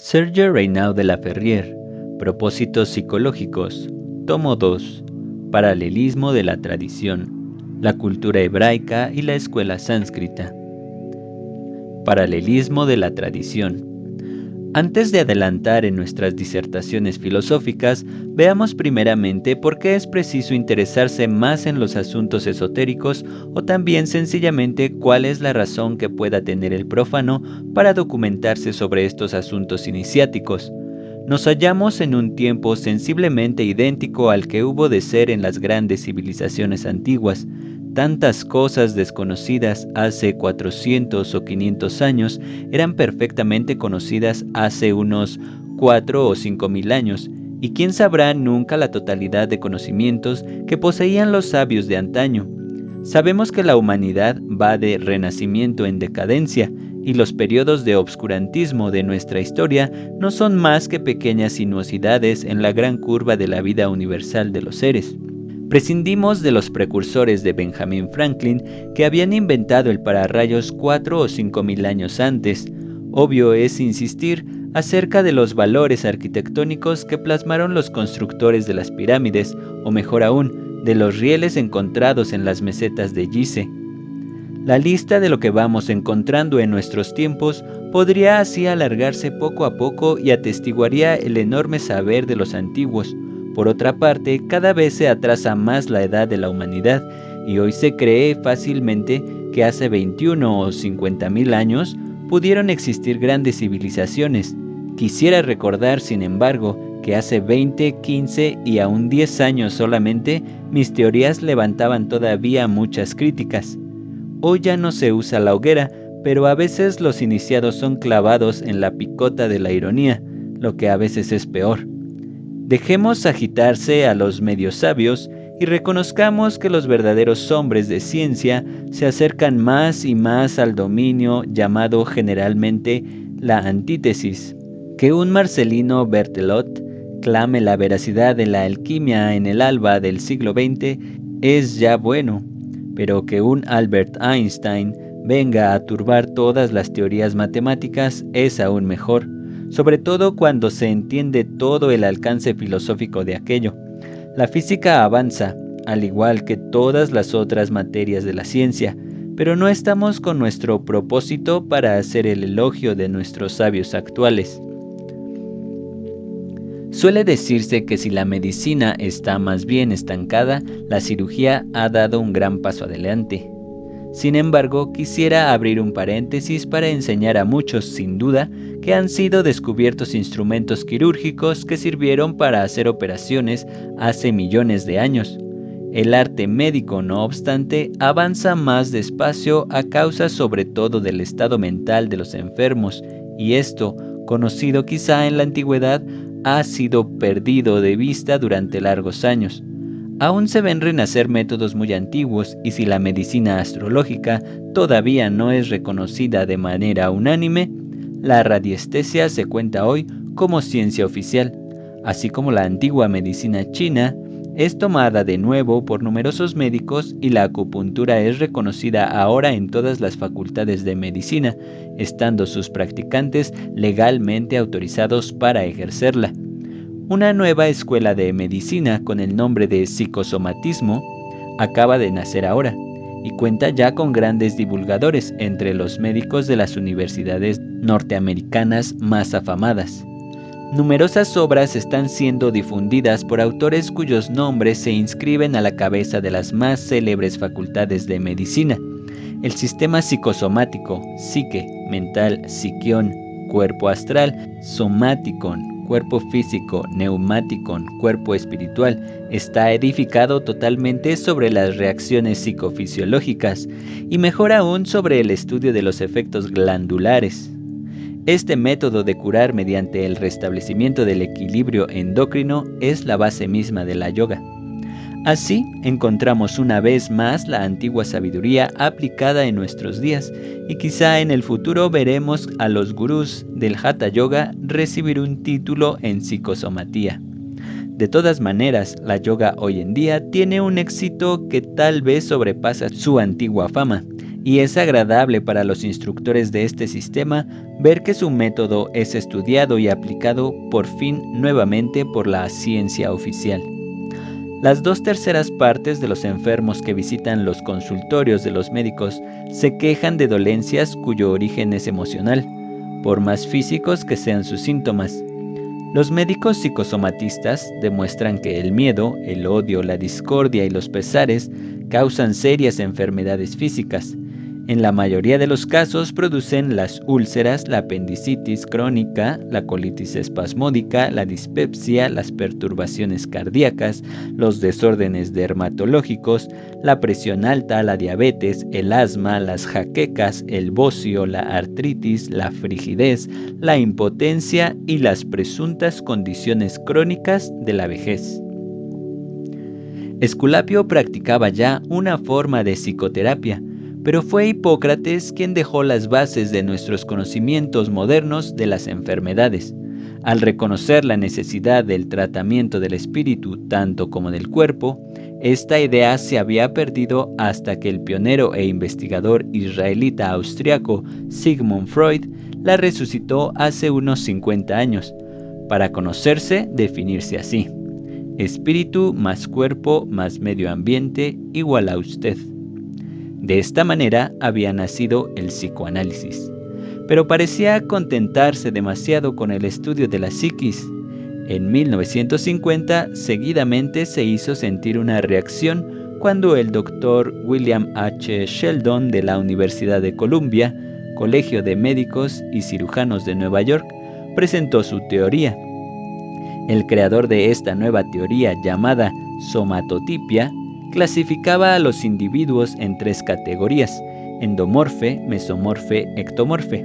Serge Reynaud de la Ferrière, Propósitos psicológicos, tomo 2, Paralelismo de la tradición, la cultura hebraica y la escuela sánscrita. Paralelismo de la tradición. Antes de adelantar en nuestras disertaciones filosóficas, veamos primeramente por qué es preciso interesarse más en los asuntos esotéricos o también sencillamente cuál es la razón que pueda tener el profano para documentarse sobre estos asuntos iniciáticos. Nos hallamos en un tiempo sensiblemente idéntico al que hubo de ser en las grandes civilizaciones antiguas. Tantas cosas desconocidas hace 400 o 500 años eran perfectamente conocidas hace unos 4 o 5 mil años, y quién sabrá nunca la totalidad de conocimientos que poseían los sabios de antaño. Sabemos que la humanidad va de renacimiento en decadencia, y los periodos de obscurantismo de nuestra historia no son más que pequeñas sinuosidades en la gran curva de la vida universal de los seres. Prescindimos de los precursores de Benjamin Franklin que habían inventado el pararrayos 4 o 5 mil años antes. Obvio es insistir acerca de los valores arquitectónicos que plasmaron los constructores de las pirámides, o mejor aún, de los rieles encontrados en las mesetas de Gizeh. La lista de lo que vamos encontrando en nuestros tiempos podría así alargarse poco a poco y atestiguaría el enorme saber de los antiguos. Por otra parte, cada vez se atrasa más la edad de la humanidad, y hoy se cree fácilmente que hace 21 o 50 mil años pudieron existir grandes civilizaciones. Quisiera recordar, sin embargo, que hace 20, 15 y aún 10 años solamente, mis teorías levantaban todavía muchas críticas. Hoy ya no se usa la hoguera, pero a veces los iniciados son clavados en la picota de la ironía, lo que a veces es peor. Dejemos agitarse a los medios sabios y reconozcamos que los verdaderos hombres de ciencia se acercan más y más al dominio llamado generalmente la antítesis. Que un Marcelino Berthelot clame la veracidad de la alquimia en el alba del siglo XX es ya bueno, pero que un Albert Einstein venga a turbar todas las teorías matemáticas es aún mejor, sobre todo cuando se entiende todo el alcance filosófico de aquello. La física avanza, al igual que todas las otras materias de la ciencia, pero no estamos con nuestro propósito para hacer el elogio de nuestros sabios actuales. Suele decirse que si la medicina está más bien estancada, la cirugía ha dado un gran paso adelante. Sin embargo, quisiera abrir un paréntesis para enseñar a muchos, sin duda, que han sido descubiertos instrumentos quirúrgicos que sirvieron para hacer operaciones hace millones de años. El arte médico, no obstante, avanza más despacio a causa sobre todo del estado mental de los enfermos, y esto, conocido quizá en la antigüedad, ha sido perdido de vista durante largos años. Aún se ven renacer métodos muy antiguos, y si la medicina astrológica todavía no es reconocida de manera unánime, la radiestesia se cuenta hoy como ciencia oficial, así como la antigua medicina china es tomada de nuevo por numerosos médicos, y la acupuntura es reconocida ahora en todas las facultades de medicina, estando sus practicantes legalmente autorizados para ejercerla. Una nueva escuela de medicina con el nombre de psicosomatismo acaba de nacer ahora y cuenta ya con grandes divulgadores entre los médicos de las universidades norteamericanas más afamadas. Numerosas obras están siendo difundidas por autores cuyos nombres se inscriben a la cabeza de las más célebres facultades de medicina. El sistema psicosomático, psique, mental, psiquión, cuerpo astral, somáticon, cuerpo físico, neumáticon, cuerpo espiritual, está edificado totalmente sobre las reacciones psicofisiológicas y mejor aún sobre el estudio de los efectos glandulares. Este método de curar mediante el restablecimiento del equilibrio endocrino es la base misma de la yoga. Así, encontramos una vez más la antigua sabiduría aplicada en nuestros días, y quizá en el futuro veremos a los gurús del Hatha Yoga recibir un título en psicosomatía. De todas maneras, la yoga hoy en día tiene un éxito que tal vez sobrepasa su antigua fama, y es agradable para los instructores de este sistema ver que su método es estudiado y aplicado por fin nuevamente por la ciencia oficial. Las 2/3 partes de los enfermos que visitan los consultorios de los médicos se quejan de dolencias cuyo origen es emocional, por más físicos que sean sus síntomas. Los médicos psicosomatistas demuestran que el miedo, el odio, la discordia y los pesares causan serias enfermedades físicas. En la mayoría de los casos producen las úlceras, la apendicitis crónica, la colitis espasmódica, la dispepsia, las perturbaciones cardíacas, los desórdenes dermatológicos, la presión alta, la diabetes, el asma, las jaquecas, el bocio, la artritis, la frigidez, la impotencia y las presuntas condiciones crónicas de la vejez. Esculapio practicaba ya una forma de psicoterapia, pero fue Hipócrates quien dejó las bases de nuestros conocimientos modernos de las enfermedades. Al reconocer la necesidad del tratamiento del espíritu tanto como del cuerpo, esta idea se había perdido hasta que el pionero e investigador israelita austriaco Sigmund Freud la resucitó hace unos 50 años, para conocerse, definirse así: espíritu más cuerpo más medio ambiente igual a usted. De esta manera había nacido el psicoanálisis, pero parecía contentarse demasiado con el estudio de la psiquis. En 1950, seguidamente se hizo sentir una reacción cuando el doctor William H. Sheldon de la Universidad de Columbia, Colegio de Médicos y Cirujanos de Nueva York, presentó su teoría. El creador de esta nueva teoría, llamada somatotipia, clasificaba a los individuos en 3 categorías: endomorfe, mesomorfe, ectomorfe.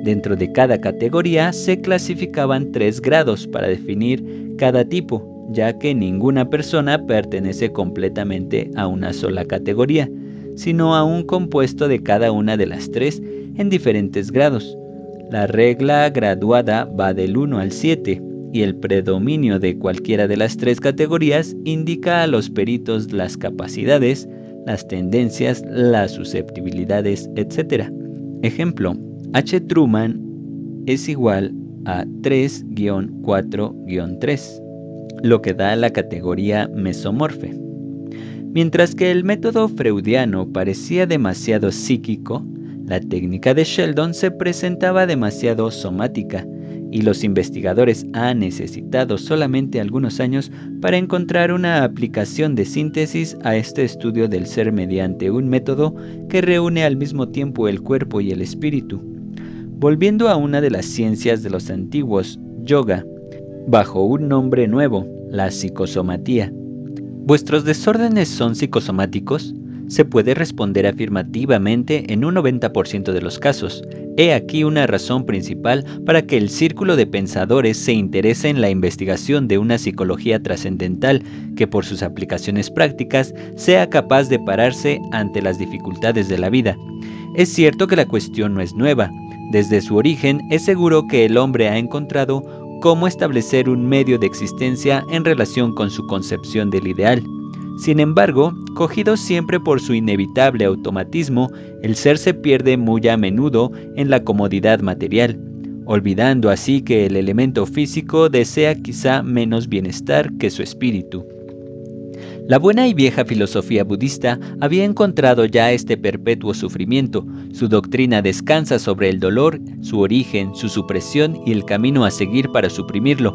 Dentro de cada categoría se clasificaban 3 grados para definir cada tipo, ya que ninguna persona pertenece completamente a una sola categoría, sino a un compuesto de cada una de las 3 en diferentes grados. La regla graduada va del 1 al 7. Y el predominio de cualquiera de las 3 categorías indica a los peritos las capacidades, las tendencias, las susceptibilidades, etc. Ejemplo: H. Truman es igual a 3-4-3, lo que da la categoría mesomorfe. Mientras que el método freudiano parecía demasiado psíquico, la técnica de Sheldon se presentaba demasiado somática, y los investigadores han necesitado solamente algunos años para encontrar una aplicación de síntesis a este estudio del ser mediante un método que reúne al mismo tiempo el cuerpo y el espíritu. Volviendo a una de las ciencias de los antiguos, yoga, bajo un nombre nuevo, la psicosomatía. ¿Vuestros desórdenes son psicosomáticos? Se puede responder afirmativamente en un 90% de los casos. He aquí una razón principal para que el círculo de pensadores se interese en la investigación de una psicología trascendental que por sus aplicaciones prácticas sea capaz de pararse ante las dificultades de la vida. Es cierto que la cuestión no es nueva. Desde su origen es seguro que el hombre ha encontrado cómo establecer un medio de existencia en relación con su concepción del ideal. Sin embargo, cogido siempre por su inevitable automatismo, el ser se pierde muy a menudo en la comodidad material, olvidando así que el elemento físico desea quizá menos bienestar que su espíritu. La buena y vieja filosofía budista había encontrado ya este perpetuo sufrimiento. Su doctrina descansa sobre el dolor, su origen, su supresión y el camino a seguir para suprimirlo.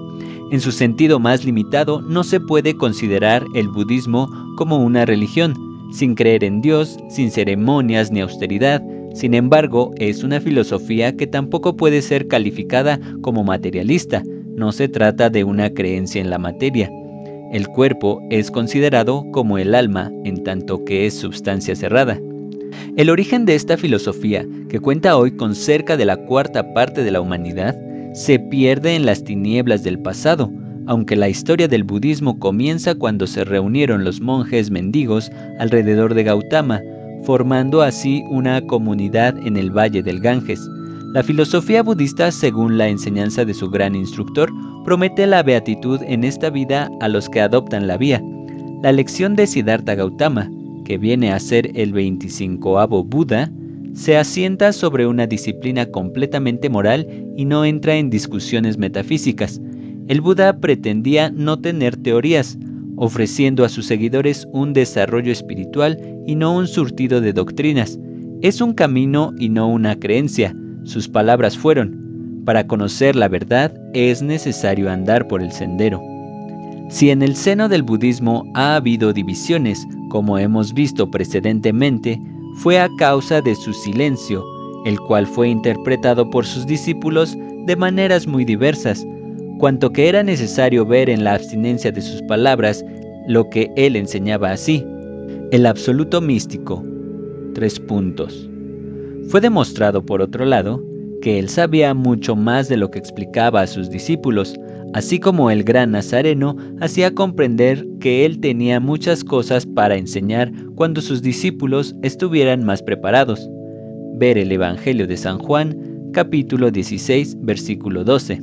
En su sentido más limitado, no se puede considerar el budismo como una religión, sin creer en Dios, sin ceremonias ni austeridad. Sin embargo, es una filosofía que tampoco puede ser calificada como materialista. No se trata de una creencia en la materia. El cuerpo es considerado como el alma, en tanto que es substancia cerrada. El origen de esta filosofía, que cuenta hoy con cerca de la 1/4 parte de la humanidad, se pierde en las tinieblas del pasado, aunque la historia del budismo comienza cuando se reunieron los monjes mendigos alrededor de Gautama, formando así una comunidad en el valle del Ganges. La filosofía budista, según la enseñanza de su gran instructor, promete la beatitud en esta vida a los que adoptan la vía. La lección de Siddhartha Gautama, que viene a ser el 25º Buda, Se asienta sobre una disciplina completamente moral y no entra en discusiones metafísicas. El Buda pretendía no tener teorías, ofreciendo a sus seguidores un desarrollo espiritual y no un surtido de doctrinas. Es un camino y no una creencia. Sus palabras fueron: para conocer la verdad es necesario andar por el sendero. Si en el seno del budismo ha habido divisiones, como hemos visto precedentemente, fue a causa de su silencio, el cual fue interpretado por sus discípulos de maneras muy diversas, cuanto que era necesario ver en la abstinencia de sus palabras lo que él enseñaba así. El absoluto místico. 3 puntos. Fue demostrado, por otro lado, que él sabía mucho más de lo que explicaba a sus discípulos, así como el gran Nazareno hacía comprender que él tenía muchas cosas para enseñar cuando sus discípulos estuvieran más preparados. Ver el Evangelio de San Juan, capítulo 16, versículo 12.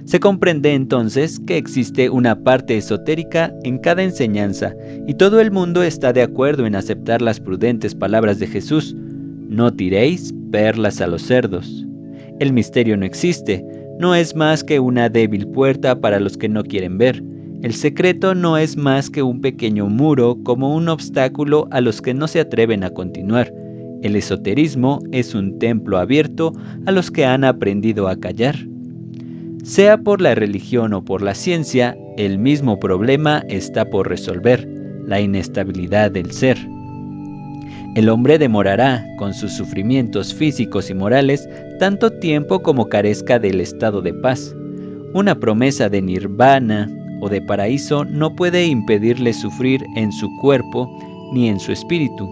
Se comprende entonces que existe una parte esotérica en cada enseñanza, y todo el mundo está de acuerdo en aceptar las prudentes palabras de Jesús: no tiréis perlas a los cerdos. El misterio no existe, no es más que una débil puerta para los que no quieren ver. El secreto no es más que un pequeño muro como un obstáculo a los que no se atreven a continuar. El esoterismo es un templo abierto a los que han aprendido a callar. Sea por la religión o por la ciencia, el mismo problema está por resolver: la inestabilidad del ser. El hombre demorará, con sus sufrimientos físicos y morales, tanto tiempo como carezca del estado de paz. Una promesa de nirvana o de paraíso no puede impedirle sufrir en su cuerpo ni en su espíritu.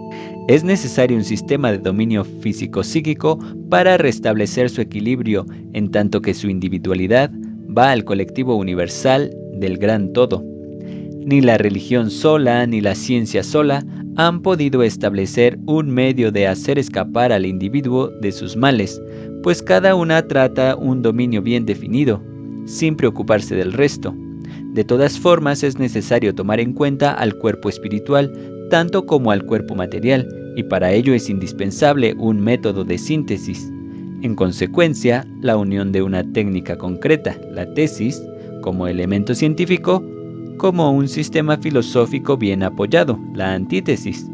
Es necesario un sistema de dominio físico-psíquico para restablecer su equilibrio, en tanto que su individualidad va al colectivo universal del gran todo. Ni la religión sola ni la ciencia sola han podido establecer un medio de hacer escapar al individuo de sus males, pues cada una trata un dominio bien definido, sin preocuparse del resto. De todas formas, es necesario tomar en cuenta al cuerpo espiritual, tanto como al cuerpo material, y para ello es indispensable un método de síntesis. En consecuencia, la unión de una técnica concreta, la tesis, como elemento científico, como un sistema filosófico bien apoyado, la antítesis,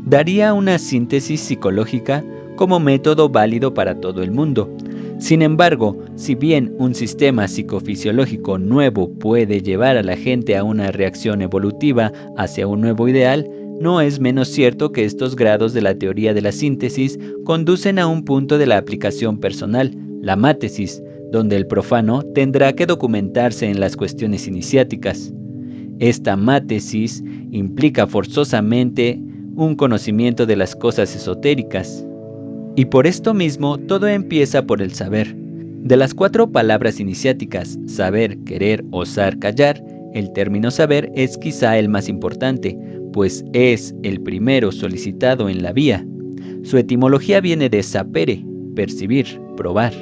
daría una síntesis psicológica como método válido para todo el mundo. Sin embargo, si bien un sistema psicofisiológico nuevo puede llevar a la gente a una reacción evolutiva hacia un nuevo ideal, no es menos cierto que estos grados de la teoría de la síntesis conducen a un punto de la aplicación personal, la mátesis, donde el profano tendrá que documentarse en las cuestiones iniciáticas. Esta mátesis implica forzosamente un conocimiento de las cosas esotéricas. Y por esto mismo todo empieza por el saber. De las 4 palabras iniciáticas, saber, querer, osar, callar, el término saber es quizá el más importante, pues es el primero solicitado en la vía. Su etimología viene de sapere, percibir, probar.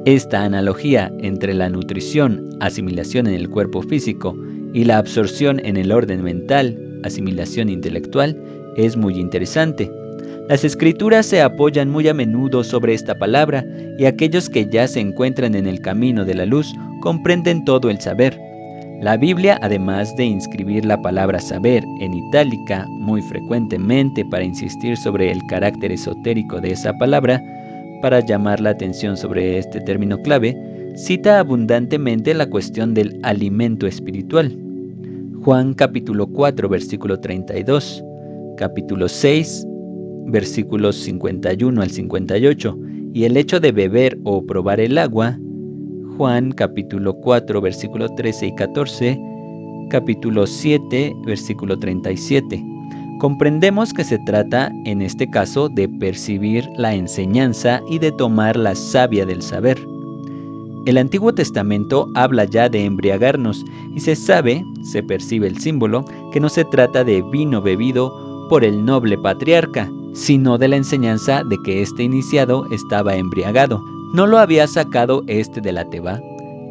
Esta analogía entre la nutrición, asimilación en el cuerpo físico, y la absorción en el orden mental, asimilación intelectual, es muy interesante. Las escrituras se apoyan muy a menudo sobre esta palabra, y aquellos que ya se encuentran en el camino de la luz comprenden todo el saber. La Biblia, además de inscribir la palabra saber en itálica muy frecuentemente para insistir sobre el carácter esotérico de esa palabra, para llamar la atención sobre este término clave, cita abundantemente la cuestión del alimento espiritual. Juan capítulo 4, versículo 32, capítulo 6, versículos 51 al 58, y el hecho de beber o probar el agua, Juan capítulo 4, versículo 13 y 14, capítulo 7, versículo 37. Comprendemos que se trata, en este caso, de percibir la enseñanza y de tomar la savia del saber. El Antiguo Testamento habla ya de embriagarnos y se percibe el símbolo, que no se trata de vino bebido por el noble patriarca, sino de la enseñanza de que este iniciado estaba embriagado. No lo había sacado de la teba,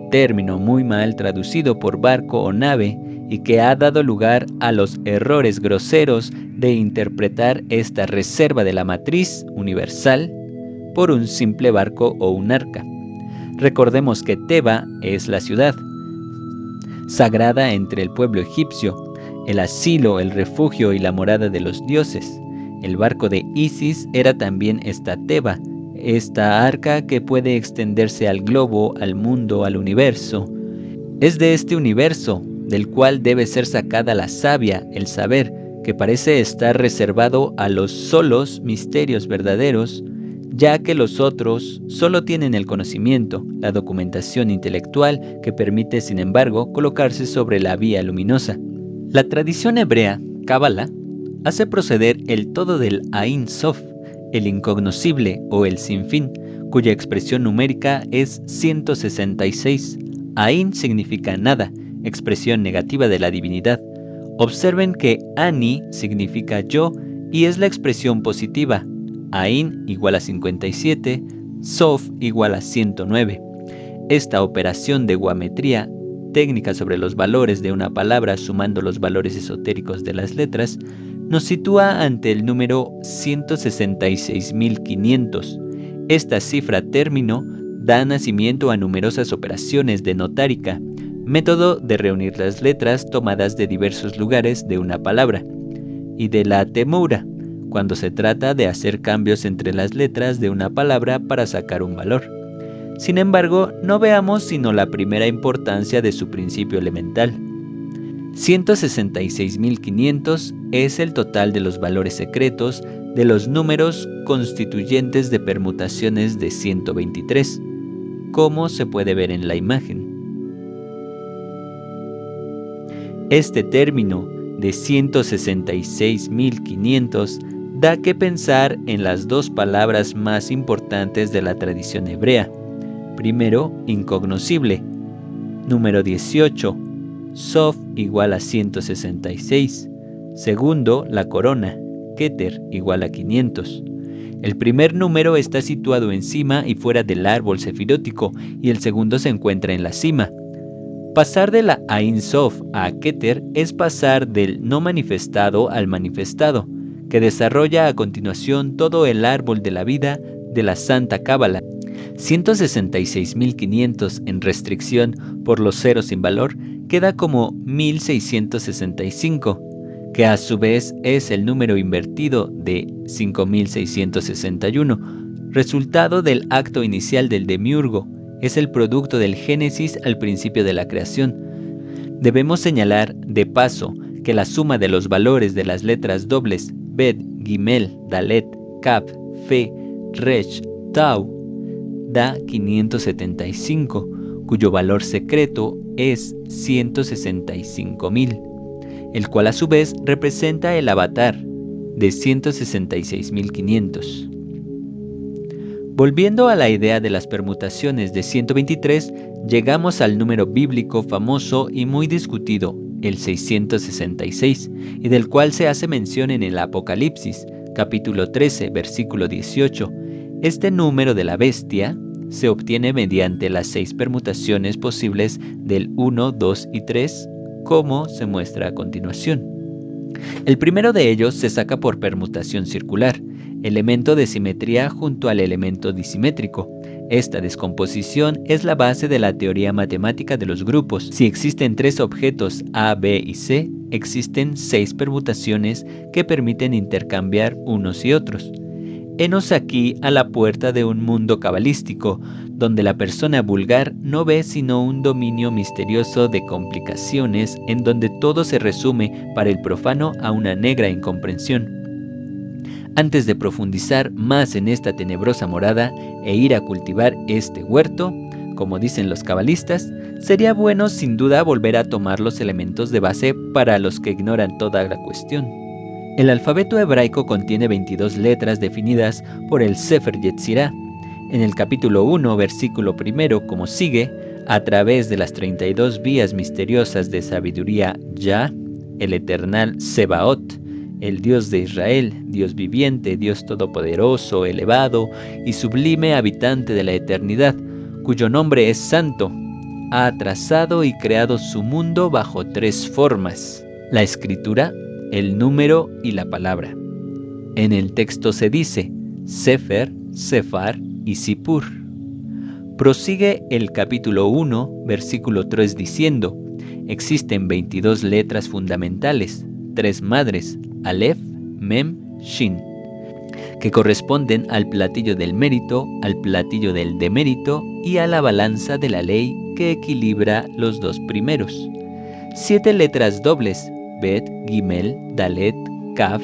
término muy mal traducido por barco o nave, y que ha dado lugar a los errores groseros de interpretar esta reserva de la matriz universal por un simple barco o un arca. Recordemos que Teba es la ciudad sagrada entre el pueblo egipcio, el asilo, el refugio y la morada de los dioses. El barco de Isis era también esta Teba, esta arca que puede extenderse al globo, al mundo, al universo. Es de este universo del cual debe ser sacada la savia, el saber, que parece estar reservado a los solos misterios verdaderos, ya que los otros solo tienen el conocimiento, la documentación intelectual que permite, sin embargo, colocarse sobre la vía luminosa. La tradición hebrea, Cábala, hace proceder el todo del Ain Sof, el incognoscible o el sinfín, cuya expresión numérica es 166. Ain significa nada, expresión negativa de la divinidad. Observen que Ani significa yo y es la expresión positiva. Ain igual a 57, Sof igual a 109. Esta operación de guametría, técnica sobre los valores de una palabra sumando los valores esotéricos de las letras, nos sitúa ante el número 166.500. Esta cifra término da nacimiento a numerosas operaciones de notárica, método de reunir las letras tomadas de diversos lugares de una palabra, y de la temoura, cuando se trata de hacer cambios entre las letras de una palabra para sacar un valor. Sin embargo, no veamos sino la primera importancia de su principio elemental. 166.500 es el total de los valores secretos de los números constituyentes de permutaciones de 123, como se puede ver en la imagen. Este término de 166.500 da que pensar en las dos palabras más importantes de la tradición hebrea. Primero, incognoscible. Número 18. Sof igual a 166. Segundo, la corona, Keter igual a 500. El primer número está situado encima y fuera del árbol sefirótico y el segundo se encuentra en la cima. Pasar de la Ain Sof a Keter es pasar del no manifestado al manifestado, que desarrolla a continuación todo el árbol de la vida de la Santa Cábala. 166.500 en restricción por los ceros sin valor queda como 1665, que a su vez es el número invertido de 5661, resultado del acto inicial del demiurgo. Es el producto del Génesis al principio de la creación. Debemos señalar, de paso, que la suma de los valores de las letras dobles Bet, Gimel, Dalet, Kaf, Fe, Resh, Tau da 575, cuyo valor secreto es 165.000, el cual a su vez representa el avatar de 166.500. Volviendo a la idea de las permutaciones de 123, llegamos al número bíblico famoso y muy discutido, el 666, y del cual se hace mención en el Apocalipsis, capítulo 13, versículo 18. Este número de la bestia se obtiene mediante las 6 permutaciones posibles del 1, 2 y 3, como se muestra a continuación. El primero de ellos se saca por permutación circular, elemento de simetría junto al elemento disimétrico. Esta descomposición es la base de la teoría matemática de los grupos. Si existen 3 objetos A, B y C, existen 6 permutaciones que permiten intercambiar unos y otros. Henos aquí a la puerta de un mundo cabalístico, donde la persona vulgar no ve sino un dominio misterioso de complicaciones en donde todo se resume para el profano a una negra incomprensión. Antes de profundizar más en esta tenebrosa morada e ir a cultivar este huerto, como dicen los cabalistas, sería bueno sin duda volver a tomar los elementos de base para los que ignoran toda la cuestión. El alfabeto hebraico contiene 22 letras definidas por el Sefer Yetzirah. En el capítulo 1, versículo 1, como sigue, a través de las 32 vías misteriosas de sabiduría Ya, el eternal Sebaot, el Dios de Israel, Dios viviente, Dios todopoderoso, elevado y sublime habitante de la eternidad, cuyo nombre es santo, ha trazado y creado su mundo bajo 3 formas: la escritura, el número y la palabra. En el texto se dice Sefer, Sefar y Sipur. Prosigue el capítulo 1, versículo 3 diciendo: existen 22 letras fundamentales, 3 madres, Aleph, Mem, Shin, que corresponden al platillo del mérito, al platillo del demérito y a la balanza de la ley que equilibra los 2 primeros. 7 letras dobles, Bet, Gimel, Dalet, Kaf,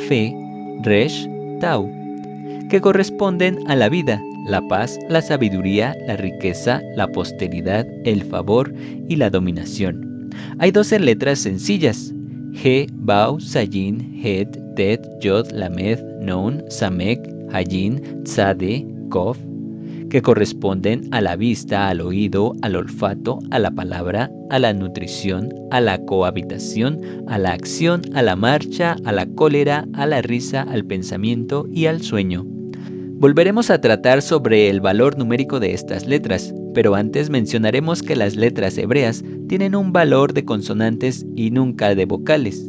Fe, Resh, Tau, que corresponden a la vida, la paz, la sabiduría, la riqueza, la posteridad, el favor y la dominación. Hay 12 letras sencillas: He, Bau, Sayin, Het, Tet, Yod, Lamed, Nun, Samek, Hayin, Tzade, Kof, que corresponden a la vista, al oído, al olfato, a la palabra, a la nutrición, a la cohabitación, a la acción, a la marcha, a la cólera, a la risa, al pensamiento y al sueño. Volveremos a tratar sobre el valor numérico de estas letras, pero antes mencionaremos que las letras hebreas tienen un valor de consonantes y nunca de vocales.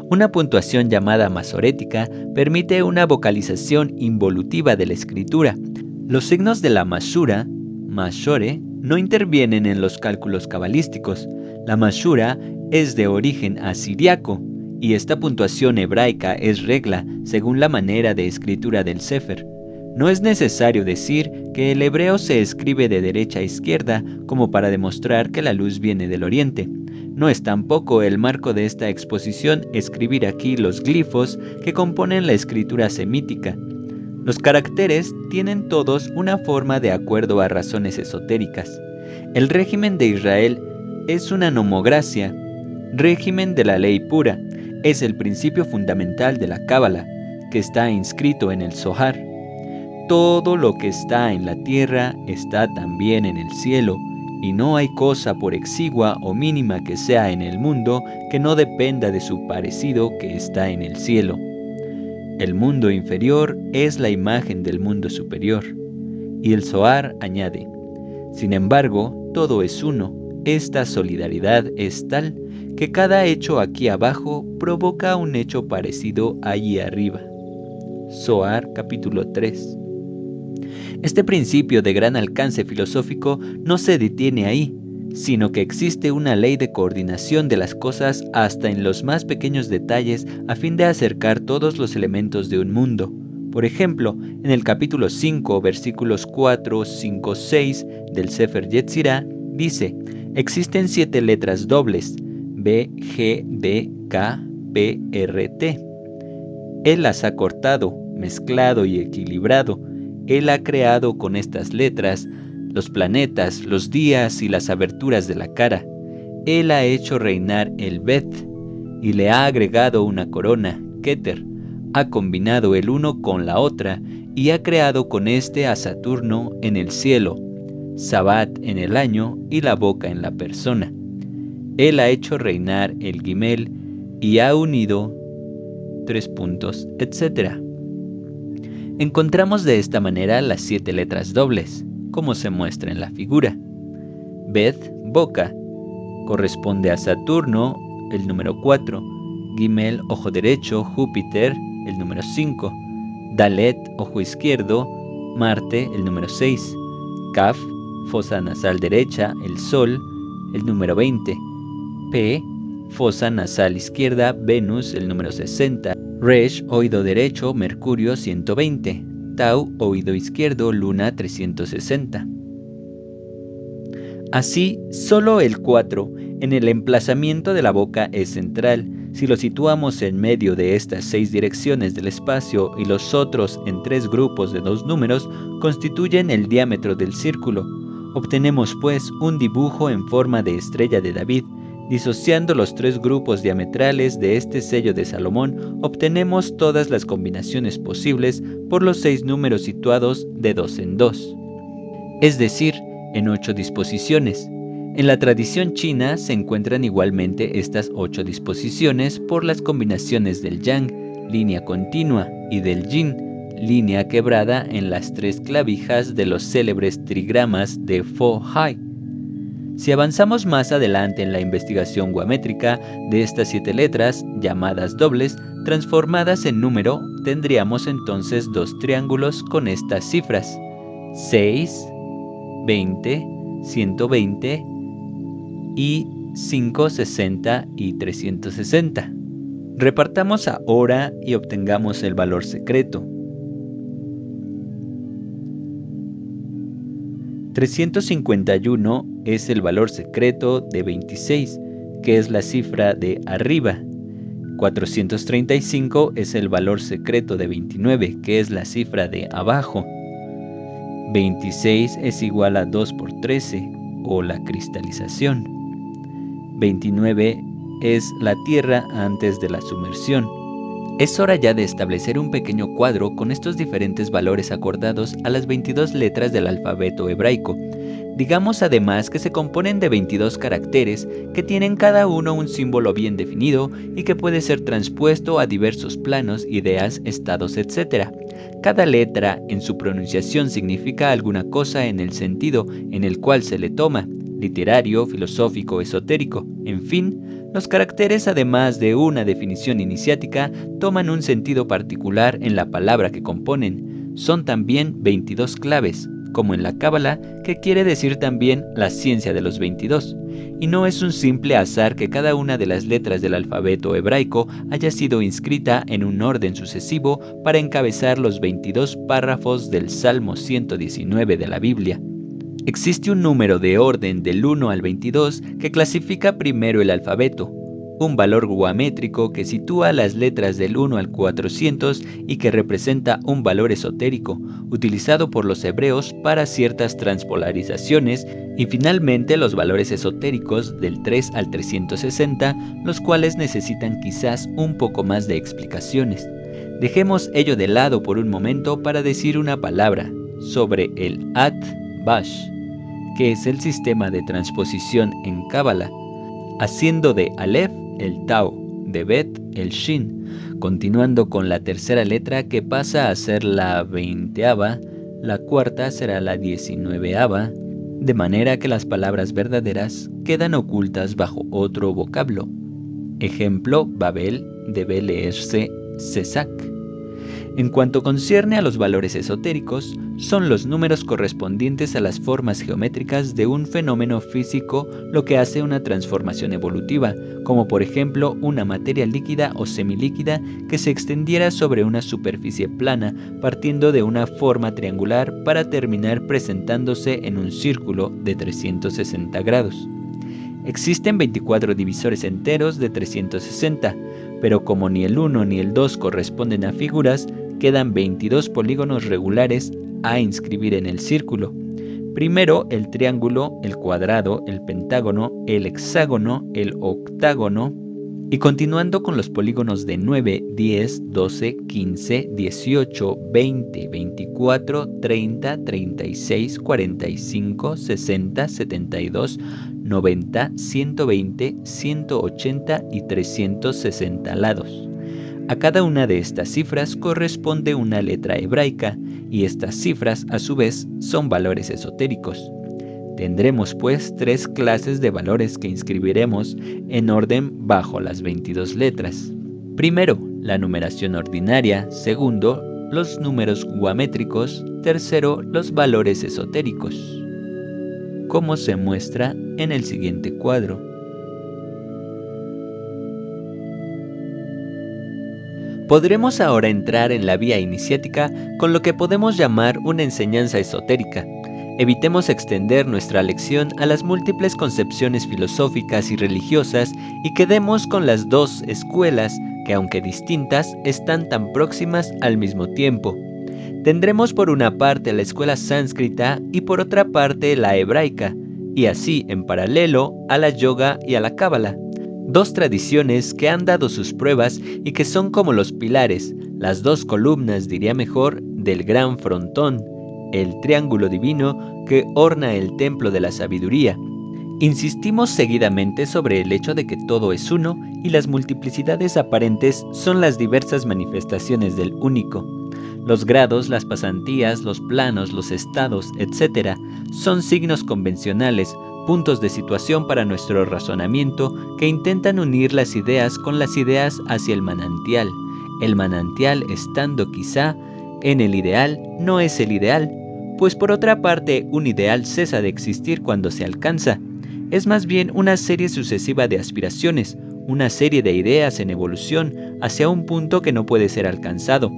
Una puntuación llamada masorética permite una vocalización involutiva de la escritura. Los signos de la mashura, mashore, no intervienen en los cálculos cabalísticos. La mashura es de origen asiriaco y esta puntuación hebraica es regla según la manera de escritura del Sefer. No es necesario decir que el hebreo se escribe de derecha a izquierda como para demostrar que la luz viene del oriente. No es tampoco el marco de esta exposición escribir aquí los glifos que componen la escritura semítica. Los caracteres tienen todos una forma de acuerdo a razones esotéricas. El régimen de Israel es una nomografía, régimen de la ley pura. Es el principio fundamental de la Cábala, que está inscrito en el Zohar. Todo lo que está en la tierra está también en el cielo, y no hay cosa por exigua o mínima que sea en el mundo que no dependa de su parecido que está en el cielo. El mundo inferior es la imagen del mundo superior. Y el Zohar añade: sin embargo, todo es uno. Esta solidaridad es tal que cada hecho aquí abajo provoca un hecho parecido allí arriba. Zohar capítulo 3. Este principio de gran alcance filosófico no se detiene ahí, sino que existe una ley de coordinación de las cosas hasta en los más pequeños detalles a fin de acercar todos los elementos de un mundo. Por ejemplo, en el capítulo 5, versículos 4, 5, 6 del Sefer Yetzirah, dice: existen 7 letras dobles, B, G, B, K, P, R, T. Él las ha cortado, mezclado y equilibrado. Él ha creado con estas letras los planetas, los días y las aberturas de la cara. Él ha hecho reinar el Bet y le ha agregado una corona, Keter. Ha combinado el uno con la otra y ha creado con este a Saturno en el cielo, Sabat en el año y la boca en la persona. Él ha hecho reinar el Gimel y ha unido 3 puntos, etc. Encontramos de esta manera las 7 letras dobles, como se muestra en la figura. Bet, boca, corresponde a Saturno, el número 4, Gimel, ojo derecho, Júpiter, el número 5, Dalet, ojo izquierdo, Marte, el número 6, Kaf, fosa nasal derecha, el Sol, el número 20, P, fosa nasal izquierda, Venus, el número 60, Resh, oído derecho, Mercurio, 120, Tau, oído izquierdo, Luna, 360. Así, solo el 4 en el emplazamiento de la boca es central. Si lo situamos en medio de estas 6 direcciones del espacio y los otros en 3 grupos de 2 números, constituyen el diámetro del círculo. Obtenemos pues un dibujo en forma de estrella de David. Disociando los 3 grupos diametrales de este sello de Salomón, obtenemos todas las combinaciones posibles por los 6 números situados de 2 en 2. Es decir, en 8 disposiciones. En la tradición china se encuentran igualmente estas 8 disposiciones por las combinaciones del yang, línea continua, y del yin, línea quebrada en las 3 clavijas de los célebres trigramas de Fo Hai. Si avanzamos más adelante en la investigación guamétrica de estas 7 letras, llamadas dobles, transformadas en número, tendríamos entonces 2 triángulos con estas cifras: 6, 20, 120 y 5, 60 y 360. Repartamos ahora y obtengamos el valor secreto. 351 es el valor secreto de 26, que es la cifra de arriba. 435 es el valor secreto de 29, que es la cifra de abajo. 26 es igual a 2 por 13, o la cristalización. 29 es la Tierra antes de la sumersión. Es hora ya de establecer un pequeño cuadro con estos diferentes valores acordados a las 22 letras del alfabeto hebraico. Digamos además que se componen de 22 caracteres que tienen cada uno un símbolo bien definido y que puede ser transpuesto a diversos planos, ideas, estados, etc. Cada letra en su pronunciación significa alguna cosa en el sentido en el cual se le toma: literario, filosófico, esotérico. En fin, los caracteres, además de una definición iniciática, toman un sentido particular en la palabra que componen. Son también 22 claves, como en la Cábala, que quiere decir también la ciencia de los 22. Y no es un simple azar que cada una de las letras del alfabeto hebraico haya sido inscrita en un orden sucesivo para encabezar los 22 párrafos del Salmo 119 de la Biblia. Existe un número de orden del 1 al 22 que clasifica primero el alfabeto, un valor guamétrico que sitúa las letras del 1 al 400 y que representa un valor esotérico, utilizado por los hebreos para ciertas transpolarizaciones, y finalmente los valores esotéricos del 3 al 360, los cuales necesitan quizás un poco más de explicaciones. Dejemos ello de lado por un momento para decir una palabra sobre el At-Bash, que es el sistema de transposición en Cábala, haciendo de Aleph el Tau, de Bet el Shin, continuando con la tercera letra que pasa a ser la 20ava, la cuarta será la 19ava, de manera que las palabras verdaderas quedan ocultas bajo otro vocablo. Ejemplo: Babel debe leerse Sesac. En cuanto concierne a los valores esotéricos, son los números correspondientes a las formas geométricas de un fenómeno físico lo que hace una transformación evolutiva, como por ejemplo una materia líquida o semilíquida que se extendiera sobre una superficie plana, partiendo de una forma triangular para terminar presentándose en un círculo de 360 grados. Existen 24 divisores enteros de 360, pero como ni el 1 ni el 2 corresponden a figuras, quedan 22 polígonos regulares a inscribir en el círculo. Primero el triángulo, el cuadrado, el pentágono, el hexágono, el octágono, y continuando con los polígonos de 9, 10, 12, 15, 18, 20, 24, 30, 36, 45, 60, 72, 90, 120, 180 y 360 lados. A cada una de estas cifras corresponde una letra hebraica, y estas cifras, a su vez, son valores esotéricos. Tendremos pues 3 clases de valores que inscribiremos en orden bajo las 22 letras. Primero, la numeración ordinaria. Segundo, los números guamétricos. Tercero, los valores esotéricos, como se muestra en el siguiente cuadro. Podremos ahora entrar en la vía iniciática con lo que podemos llamar una enseñanza esotérica. Evitemos extender nuestra lección a las múltiples concepciones filosóficas y religiosas y quedemos con las 2 escuelas que, aunque distintas, están tan próximas al mismo tiempo. Tendremos por una parte la escuela sánscrita y por otra parte la hebraica, y así en paralelo a la yoga y a la cábala. 2 tradiciones que han dado sus pruebas y que son como los pilares, las 2 columnas, diría mejor, del gran frontón, el triángulo divino que orna el templo de la sabiduría. Insistimos seguidamente sobre el hecho de que todo es uno y las multiplicidades aparentes son las diversas manifestaciones del único. Los grados, las pasantías, los planos, los estados, etc., son signos convencionales, puntos de situación para nuestro razonamiento que intentan unir las ideas con las ideas hacia el manantial estando quizá en el ideal no es el ideal, pues por otra parte un ideal cesa de existir cuando se alcanza. Es más bien una serie sucesiva de aspiraciones, una serie de ideas en evolución hacia un punto que no puede ser alcanzado.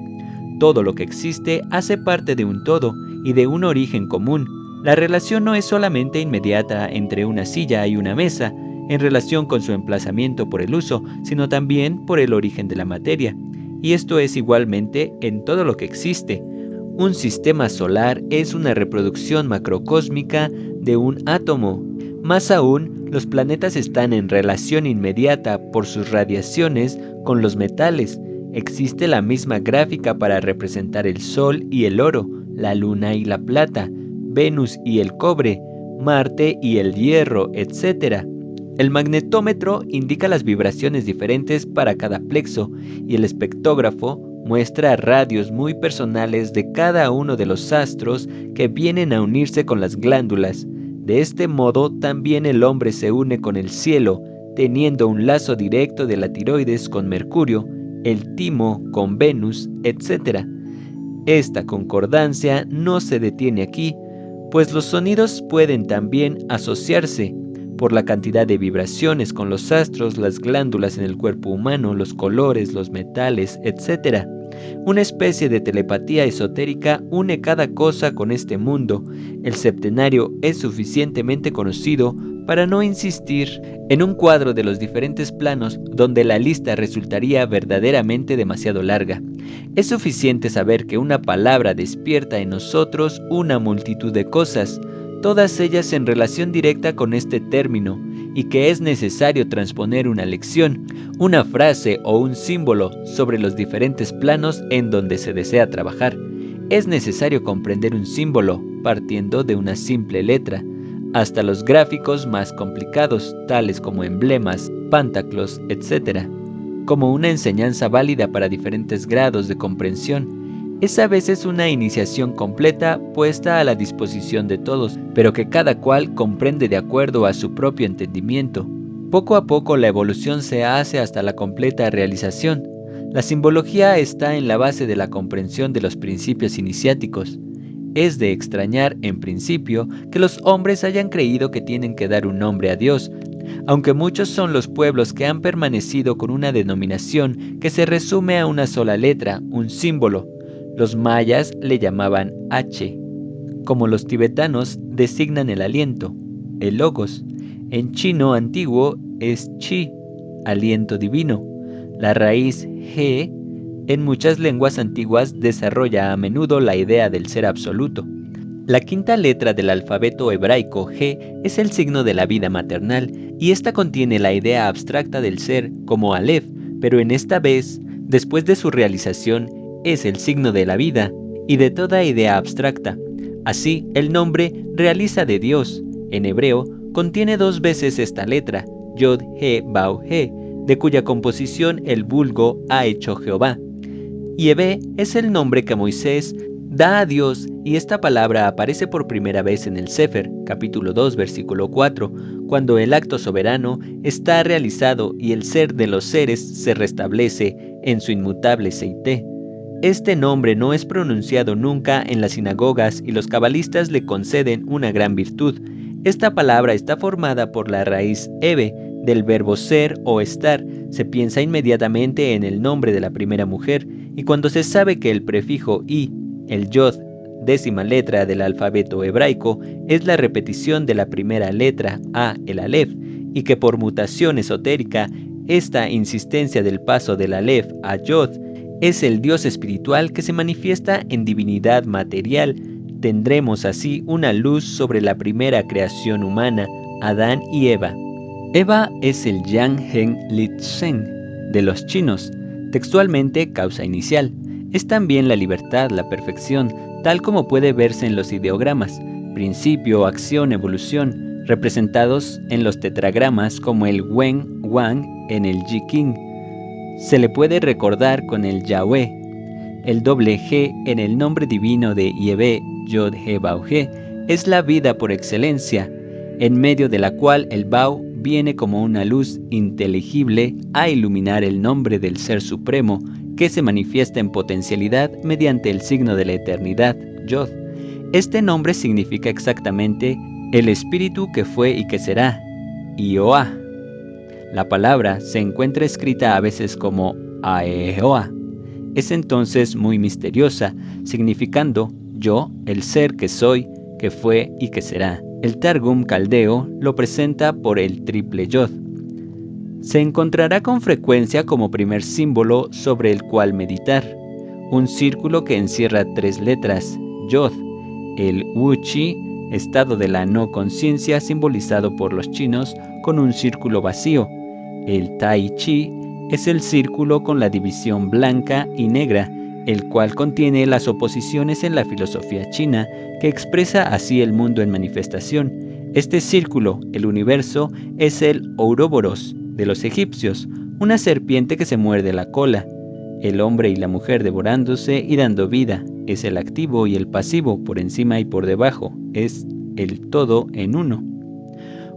Todo lo que existe hace parte de un todo y de un origen común. La relación no es solamente inmediata entre una silla y una mesa, en relación con su emplazamiento por el uso, sino también por el origen de la materia. Y esto es igualmente en todo lo que existe. Un sistema solar es una reproducción macrocósmica de un átomo. Más aún, los planetas están en relación inmediata por sus radiaciones con los metales. Existe la misma gráfica para representar el Sol y el oro, la Luna y la plata, Venus y el cobre, Marte y el hierro, etc. El magnetómetro indica las vibraciones diferentes para cada plexo y el espectrógrafo muestra radios muy personales de cada uno de los astros que vienen a unirse con las glándulas. De este modo también el hombre se une con el cielo, teniendo un lazo directo de la tiroides con Mercurio, el timo con Venus, etc. Esta concordancia no se detiene aquí, pues los sonidos pueden también asociarse por la cantidad de vibraciones con los astros, las glándulas en el cuerpo humano, los colores, los metales, etc. Una especie de telepatía esotérica une cada cosa con este mundo. El septenario es suficientemente conocido para no insistir en un cuadro de los diferentes planos donde la lista resultaría verdaderamente demasiado larga. Es suficiente saber que una palabra despierta en nosotros una multitud de cosas, todas ellas en relación directa con este término, y que es necesario transponer una lección, una frase o un símbolo sobre los diferentes planos en donde se desea trabajar. Es necesario comprender un símbolo partiendo de una simple letra, hasta los gráficos más complicados, tales como emblemas, pantaclos, etc., como una enseñanza válida para diferentes grados de comprensión. Es a veces una iniciación completa puesta a la disposición de todos, pero que cada cual comprende de acuerdo a su propio entendimiento. Poco a poco la evolución se hace hasta la completa realización. La simbología está en la base de la comprensión de los principios iniciáticos. Es de extrañar, en principio, que los hombres hayan creído que tienen que dar un nombre a Dios, aunque muchos son los pueblos que han permanecido con una denominación que se resume a una sola letra, un símbolo. Los mayas le llamaban H, como los tibetanos designan el aliento, el logos. En chino antiguo es chi, aliento divino. La raíz G en muchas lenguas antiguas desarrolla a menudo la idea del ser absoluto. La quinta letra del alfabeto hebraico G es el signo de la vida maternal y esta contiene la idea abstracta del ser como Aleph, pero en esta vez, después de su realización, es el signo de la vida y de toda idea abstracta. Así, el nombre realiza de Dios, en hebreo, contiene 2 veces esta letra, Yod He Bau He, de cuya composición el vulgo ha hecho Jehová. Yahvé es el nombre que Moisés da a Dios y esta palabra aparece por primera vez en el Sefer, capítulo 2, versículo 4, cuando el acto soberano está realizado y el ser de los seres se restablece en su inmutable seité. Este nombre no es pronunciado nunca en las sinagogas y los cabalistas le conceden una gran virtud. Esta palabra está formada por la raíz Ebe, del verbo ser o estar. Se piensa inmediatamente en el nombre de la primera mujer, y cuando se sabe que el prefijo I, el Yod, 10ª letra del alfabeto hebraico, es la repetición de la primera letra A, el Aleph, y que por mutación esotérica, esta insistencia del paso del Aleph a Yod es el Dios espiritual que se manifiesta en divinidad material, tendremos así una luz sobre la primera creación humana, Adán y Eva. Eva es el Yang Hen Lit Shen de los chinos, textualmente causa inicial. Es también la libertad, la perfección, tal como puede verse en los ideogramas, principio, acción, evolución, representados en los tetragramas como el Wen Wang en el Ji King. Se le puede recordar con el Yahweh. El doble G en el nombre divino de Yahvé, Yod He Bau He, es la vida por excelencia. en medio de la cual el Bau viene como una luz inteligible a iluminar el nombre del Ser Supremo, que se manifiesta en potencialidad mediante el signo de la eternidad, Yod. Este nombre significa exactamente el espíritu que fue y que será, Ioa. La palabra se encuentra escrita a veces como Aeoa. Es entonces muy misteriosa, significando yo, el ser que soy, que fue y que será. El Targum caldeo lo presenta por el triple Yod. Se encontrará con frecuencia como primer símbolo sobre el cual meditar, un círculo que encierra 3 letras, Yod, el Wu-Chi, estado de la no conciencia simbolizado por los chinos con un círculo vacío. El Tai Chi es el círculo con la división blanca y negra, el cual contiene las oposiciones en la filosofía china, que expresa así el mundo en manifestación. Este círculo, el universo, es el Ouroboros de los egipcios, una serpiente que se muerde la cola. El hombre y la mujer devorándose y dando vida, es el activo y el pasivo por encima y por debajo, es el todo en uno.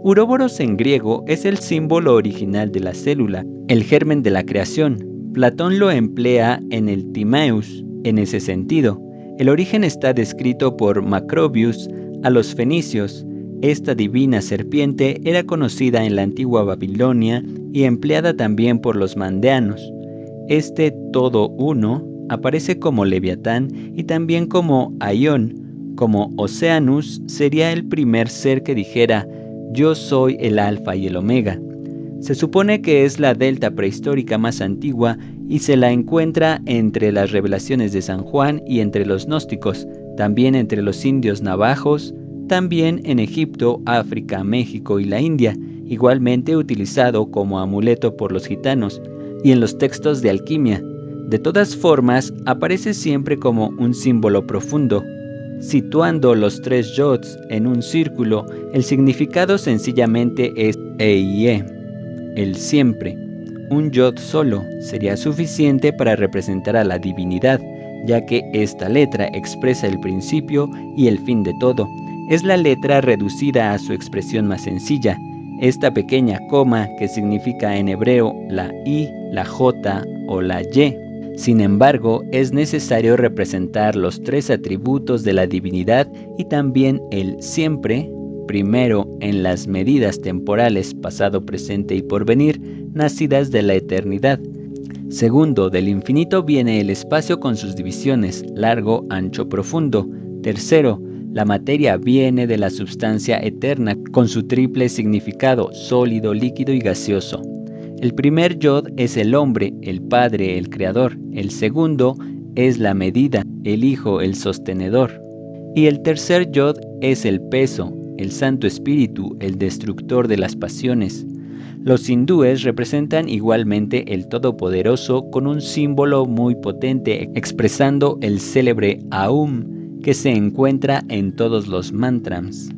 Ouroboros en griego es el símbolo original de la célula, el germen de la creación. Platón lo emplea en el Timaeus en ese sentido. El origen está descrito por Macrobius a los fenicios. Esta divina serpiente era conocida en la antigua Babilonia y empleada también por los mandeanos. Este todo uno aparece como Leviatán y también como Aión. Como Oceanus sería el primer ser que dijera: yo soy el alfa y el omega. Se supone que es la delta prehistórica más antigua y se la encuentra entre las revelaciones de San Juan y entre los gnósticos, también entre los indios navajos, también en Egipto, África, México y la India, igualmente utilizado como amuleto por los gitanos, y en los textos de alquimia. De todas formas, aparece siempre como un símbolo profundo. Situando los 3 yods en un círculo, el significado sencillamente es Eiye, el siempre. Un yod solo sería suficiente para representar a la divinidad, ya que esta letra expresa el principio y el fin de todo. Es la letra reducida a su expresión más sencilla. Esta pequeña coma que significa en hebreo la I, la J o la Y. Sin embargo, es necesario representar los 3 atributos de la divinidad y también el siempre, primero en las medidas temporales pasado, presente y porvenir, nacidas de la eternidad. Segundo, del infinito viene el espacio con sus divisiones, largo, ancho, profundo. Tercero, la materia viene de la substancia eterna con su triple significado, sólido, líquido y gaseoso. El primer yod es el hombre, el Padre, el Creador. El segundo es la medida, el Hijo, el sostenedor. Y el tercer yod es el peso, el Santo Espíritu, el destructor de las pasiones. Los hindúes representan igualmente el Todopoderoso con un símbolo muy potente expresando el célebre Aum que se encuentra en todos los mantras.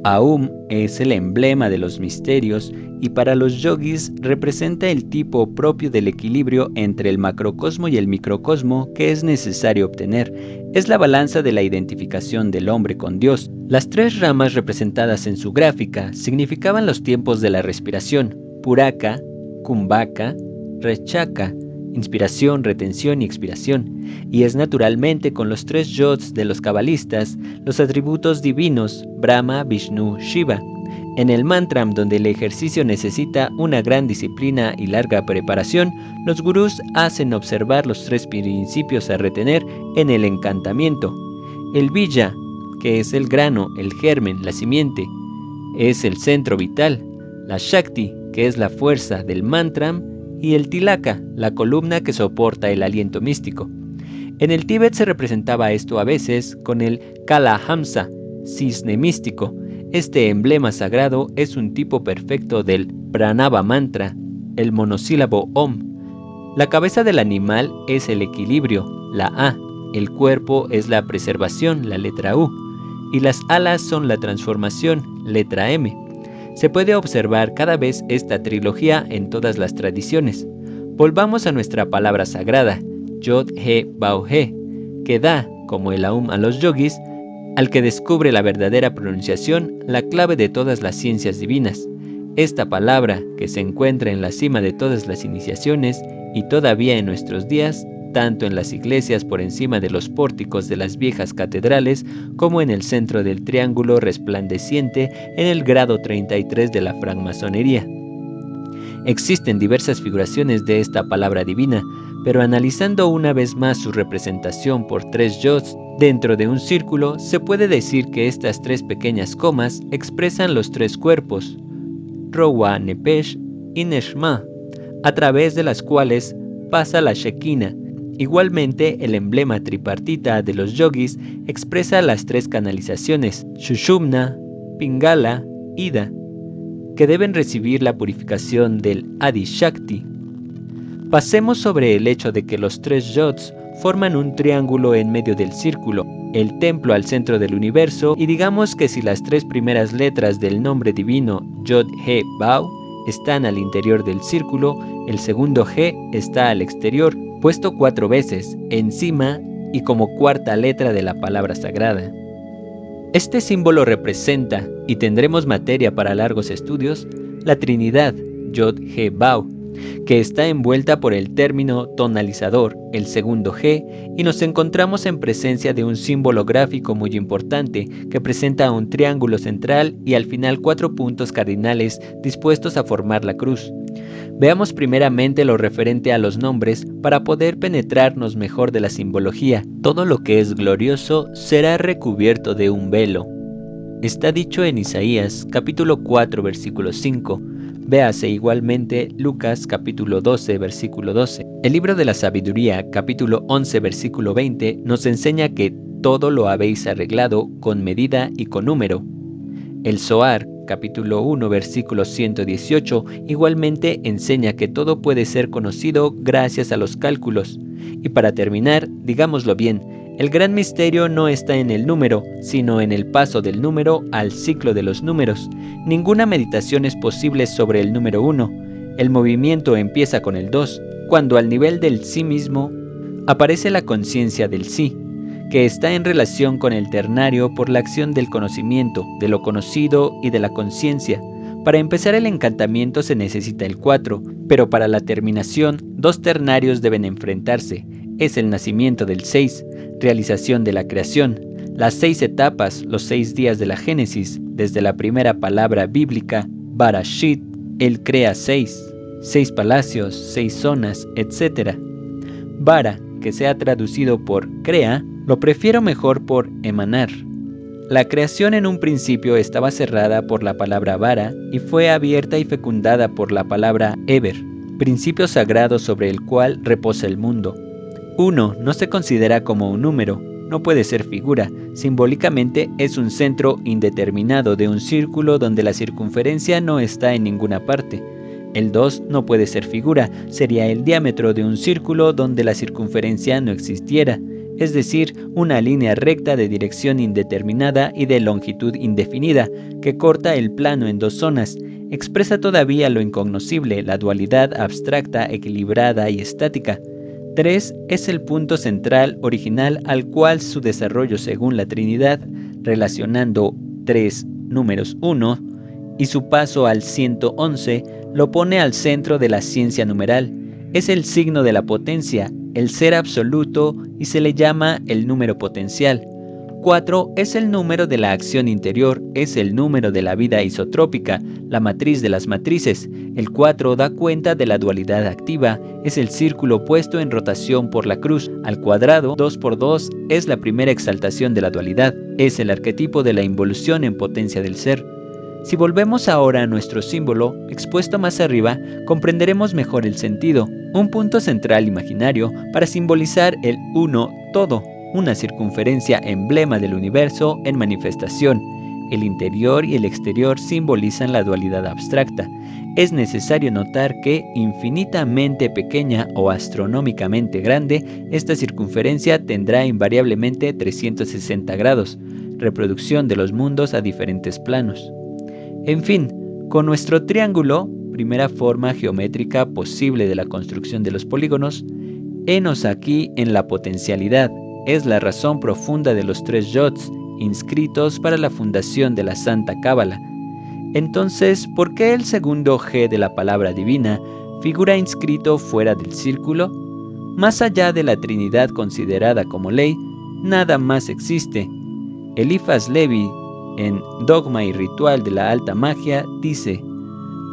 Aum es el emblema de los misterios y para los yogis representa el tipo propio del equilibrio entre el macrocosmo y el microcosmo que es necesario obtener. Es la balanza de la identificación del hombre con Dios. Las 3 ramas representadas en su gráfica significaban los tiempos de la respiración: Puraka, Kumbhaka, Rechaka, inspiración, retención y expiración, y es naturalmente con los 3 yods de los cabalistas los atributos divinos Brahma, Vishnu, Shiva. En el mantram, donde el ejercicio necesita una gran disciplina y larga preparación, los gurús hacen observar los 3 principios a retener en el encantamiento. El bija, que es el grano, el germen, la simiente, es el centro vital. La shakti, que es la fuerza del mantram, y el tilaka, la columna que soporta el aliento místico. En el Tíbet se representaba esto a veces con el Kalahamsa, cisne místico. Este emblema sagrado es un tipo perfecto del Pranava mantra, el monosílabo Om. La cabeza del animal es el equilibrio, la A. El cuerpo es la preservación, la letra U. Y las alas son la transformación, letra M. Se puede observar cada vez esta trilogía en todas las tradiciones. Volvamos a nuestra palabra sagrada, Yod He Bau He, que da, como el Aum a los yogis, al que descubre la verdadera pronunciación, la clave de todas las ciencias divinas. Esta palabra, que se encuentra en la cima de todas las iniciaciones y todavía en nuestros días, tanto en las iglesias por encima de los pórticos de las viejas catedrales, como en el centro del triángulo resplandeciente en el grado 33 de la francmasonería. Existen diversas figuraciones de esta palabra divina, pero analizando una vez más su representación por 3 yods dentro de un círculo, se puede decir que estas 3 pequeñas comas expresan los 3 cuerpos, Rowa, Nepesh y Neshma, a través de las cuales pasa la Shekinah. Igualmente, el emblema tripartita de los yogis expresa las 3 canalizaciones, Shushumna, Pingala, Ida, que deben recibir la purificación del Adi Shakti. Pasemos sobre el hecho de que los 3 yods forman un triángulo en medio del círculo, el templo al centro del universo, y digamos que si las 3 primeras letras del nombre divino Yod He Bau están al interior del círculo, el segundo G está al exterior, puesto 4 veces, encima y como cuarta letra de la palabra sagrada. Este símbolo representa, y tendremos materia para largos estudios, la Trinidad, Yod He Bau, que está envuelta por el término tonalizador, el segundo G, y nos encontramos en presencia de un símbolo gráfico muy importante que presenta un triángulo central y al final 4 puntos cardinales dispuestos a formar la cruz. Veamos primeramente lo referente a los nombres para poder penetrarnos mejor de la simbología. Todo lo que es glorioso será recubierto de un velo. Está dicho en Isaías capítulo 4 versículo 5. Véase igualmente Lucas capítulo 12 versículo 12. El libro de la sabiduría capítulo 11 versículo 20 nos enseña que todo lo habéis arreglado con medida y con número. El Zohar capítulo 1 versículo 118 igualmente enseña que todo puede ser conocido gracias a los cálculos. Y para terminar, digámoslo bien, el gran misterio no está en el número, sino en el paso del número al ciclo de los números. Ninguna meditación es posible sobre el número 1. El movimiento empieza con el 2, cuando al nivel del sí mismo aparece la conciencia del sí, que está en relación con el ternario por la acción del conocimiento, de lo conocido y de la conciencia. Para empezar el encantamiento se necesita el 4, pero para la terminación 2 ternarios deben enfrentarse. Es el nacimiento del 6, realización de la creación, las 6 etapas, los 6 días de la Génesis, desde la primera palabra bíblica, Barashit, él crea 6 palacios, 6 zonas, etc. Bara, que se ha traducido por crea, lo prefiero mejor por emanar. La creación en un principio estaba cerrada por la palabra Bara y fue abierta y fecundada por la palabra Eber, principio sagrado sobre el cual reposa el mundo. 1 no se considera como un número, no puede ser figura, simbólicamente es un centro indeterminado de un círculo donde la circunferencia no está en ninguna parte. El 2 no puede ser figura, sería el diámetro de un círculo donde la circunferencia no existiera, es decir, una línea recta de dirección indeterminada y de longitud indefinida, que corta el plano en 2 zonas. Expresa todavía lo incognoscible, la dualidad abstracta, equilibrada y estática. 3 es el punto central original al cual su desarrollo según la Trinidad, relacionando 3 números 1, y su paso al 111, lo pone al centro de la ciencia numeral. Es el signo de la potencia, el ser absoluto, y se le llama el número potencial. 4 es el número de la acción interior, es el número de la vida isotrópica, la matriz de las matrices. El 4 da cuenta de la dualidad activa, es el círculo puesto en rotación por la cruz. Al cuadrado, 2 por 2, es la primera exaltación de la dualidad, es el arquetipo de la involución en potencia del ser. Si volvemos ahora a nuestro símbolo, expuesto más arriba, comprenderemos mejor el sentido. Un punto central imaginario para simbolizar el uno todo, una circunferencia emblema del universo en manifestación. El interior y el exterior simbolizan la dualidad abstracta. Es necesario notar que, infinitamente pequeña o astronómicamente grande, esta circunferencia tendrá invariablemente 360 grados, reproducción de los mundos a diferentes planos. En fin, con nuestro triángulo, primera forma geométrica posible de la construcción de los polígonos, henos aquí en la potencialidad. Es la razón profunda de los 3 yods inscritos para la fundación de la Santa Cábala. Entonces, ¿por qué el segundo G de la palabra divina figura inscrito fuera del círculo? Más allá de la Trinidad considerada como ley, nada más existe. Eliphas Levi, en Dogma y Ritual de la Alta Magia, dice: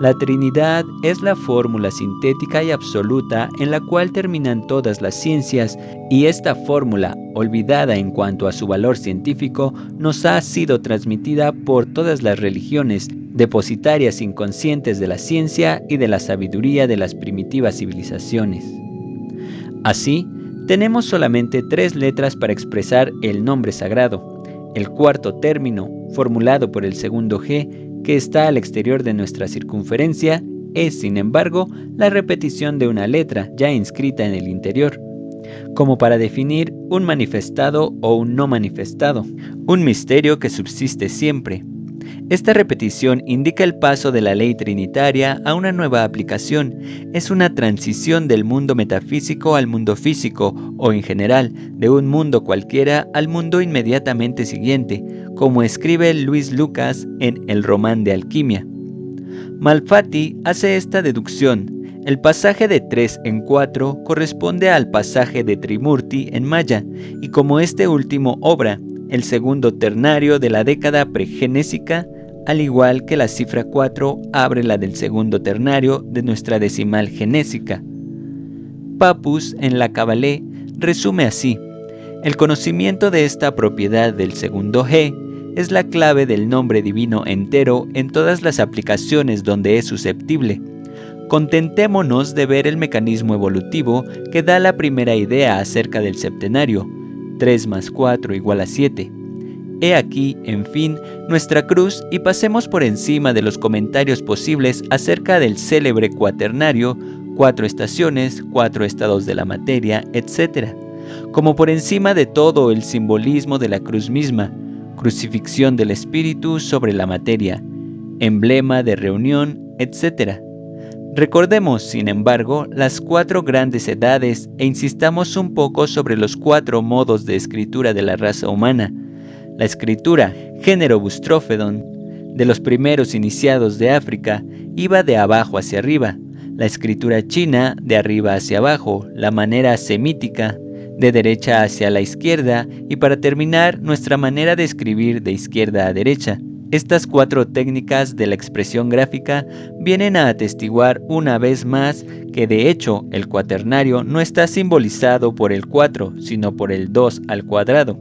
la Trinidad es la fórmula sintética y absoluta en la cual terminan todas las ciencias, y esta fórmula, olvidada en cuanto a su valor científico, nos ha sido transmitida por todas las religiones, depositarias inconscientes de la ciencia y de la sabiduría de las primitivas civilizaciones. Así, tenemos solamente 3 letras para expresar el nombre sagrado. El cuarto término, formulado por el segundo G, que está al exterior de nuestra circunferencia, es, sin embargo, la repetición de una letra ya inscrita en el interior, como para definir un manifestado o un no manifestado, un misterio que subsiste siempre. Esta repetición indica el paso de la ley trinitaria a una nueva aplicación. Es una transición del mundo metafísico al mundo físico, o en general, de un mundo cualquiera al mundo inmediatamente siguiente, como escribe Luis Lucas en El Román de Alquimia. Malfatti hace esta deducción. El pasaje de 3 en 4 corresponde al pasaje de Trimurti en Maya, y como este último obra, el segundo ternario de la década pregenésica, al igual que la cifra 4 abre la del segundo ternario de nuestra decimal genésica. Papus, en la Cabalé, resume así: el conocimiento de esta propiedad del segundo G es la clave del nombre divino entero en todas las aplicaciones donde es susceptible. Contentémonos de ver el mecanismo evolutivo que da la primera idea acerca del septenario. 3 más 4 igual a 7. He aquí, en fin, nuestra cruz, y pasemos por encima de los comentarios posibles acerca del célebre cuaternario, 4 estaciones, 4 estados de la materia, etc., como por encima de todo el simbolismo de la cruz misma, crucifixión del espíritu sobre la materia, emblema de reunión, etc. Recordemos, sin embargo, las 4 grandes edades e insistamos un poco sobre los 4 modos de escritura de la raza humana. La escritura, género bustrófedon, de los primeros iniciados de África, iba de abajo hacia arriba. La escritura china, de arriba hacia abajo. La manera semítica, de derecha hacia la izquierda. Y para terminar, nuestra manera de escribir de izquierda a derecha. Estas 4 técnicas de la expresión gráfica vienen a atestiguar una vez más que de hecho el cuaternario no está simbolizado por el 4, sino por el 2 al cuadrado,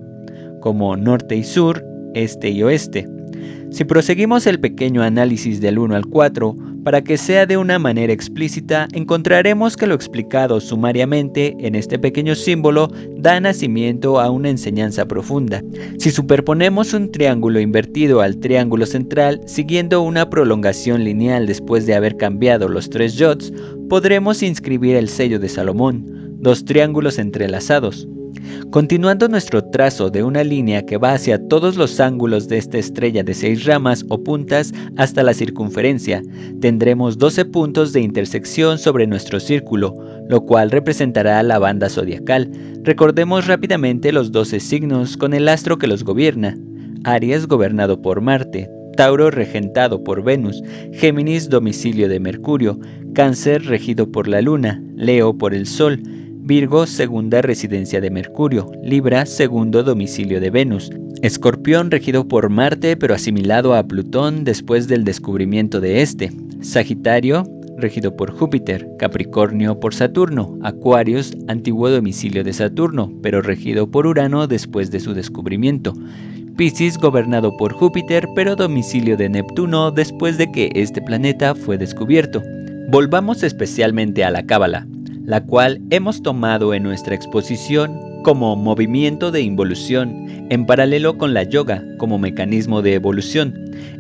como norte y sur, este y oeste. Si proseguimos el pequeño análisis del 1 al 4, para que sea de una manera explícita, encontraremos que lo explicado sumariamente en este pequeño símbolo da nacimiento a una enseñanza profunda. Si superponemos un triángulo invertido al triángulo central, siguiendo una prolongación lineal después de haber cambiado los 3 yods, podremos inscribir el sello de Salomón, 2 triángulos entrelazados. Continuando nuestro trazo de una línea que va hacia todos los ángulos de esta estrella de 6 ramas o puntas hasta la circunferencia, tendremos 12 puntos de intersección sobre nuestro círculo, lo cual representará la banda zodiacal. Recordemos rápidamente los 12 signos con el astro que los gobierna: Aries, gobernado por Marte; Tauro, regentado por Venus; Géminis, domicilio de Mercurio; Cáncer, regido por la Luna; Leo, por el Sol; Virgo, segunda residencia de Mercurio; Libra, segundo domicilio de Venus; Escorpión, regido por Marte pero asimilado a Plutón después del descubrimiento de este; Sagitario, regido por Júpiter; Capricornio por Saturno; Acuarios, antiguo domicilio de Saturno pero regido por Urano después de su descubrimiento; Piscis, gobernado por Júpiter pero domicilio de Neptuno después de que este planeta fue descubierto. Volvamos especialmente a la Cábala, la cual hemos tomado en nuestra exposición como movimiento de involución, en paralelo con la yoga como mecanismo de evolución.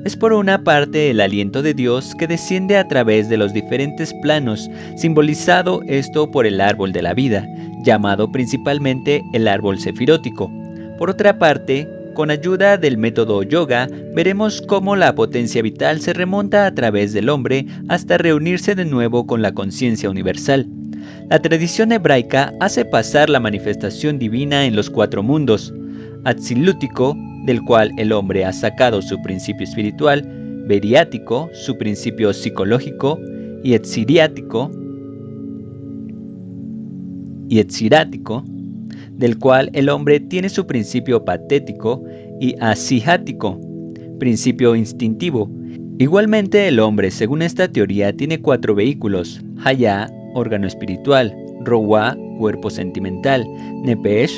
Es por una parte el aliento de Dios que desciende a través de los diferentes planos, simbolizado esto por el árbol de la vida, llamado principalmente el árbol sefirótico. Por otra parte, con ayuda del método yoga, veremos cómo la potencia vital se remonta a través del hombre hasta reunirse de nuevo con la conciencia universal. La tradición hebraica hace pasar la manifestación divina en los 4 mundos: Atzilútico, del cual el hombre ha sacado su principio espiritual, Beriático, su principio psicológico, y Etsirático, del cual el hombre tiene su principio patético, y Asihático, principio instintivo. Igualmente el hombre, según esta teoría, tiene 4 vehículos: Hayá, órgano espiritual; Rowa, cuerpo sentimental; Nepesh,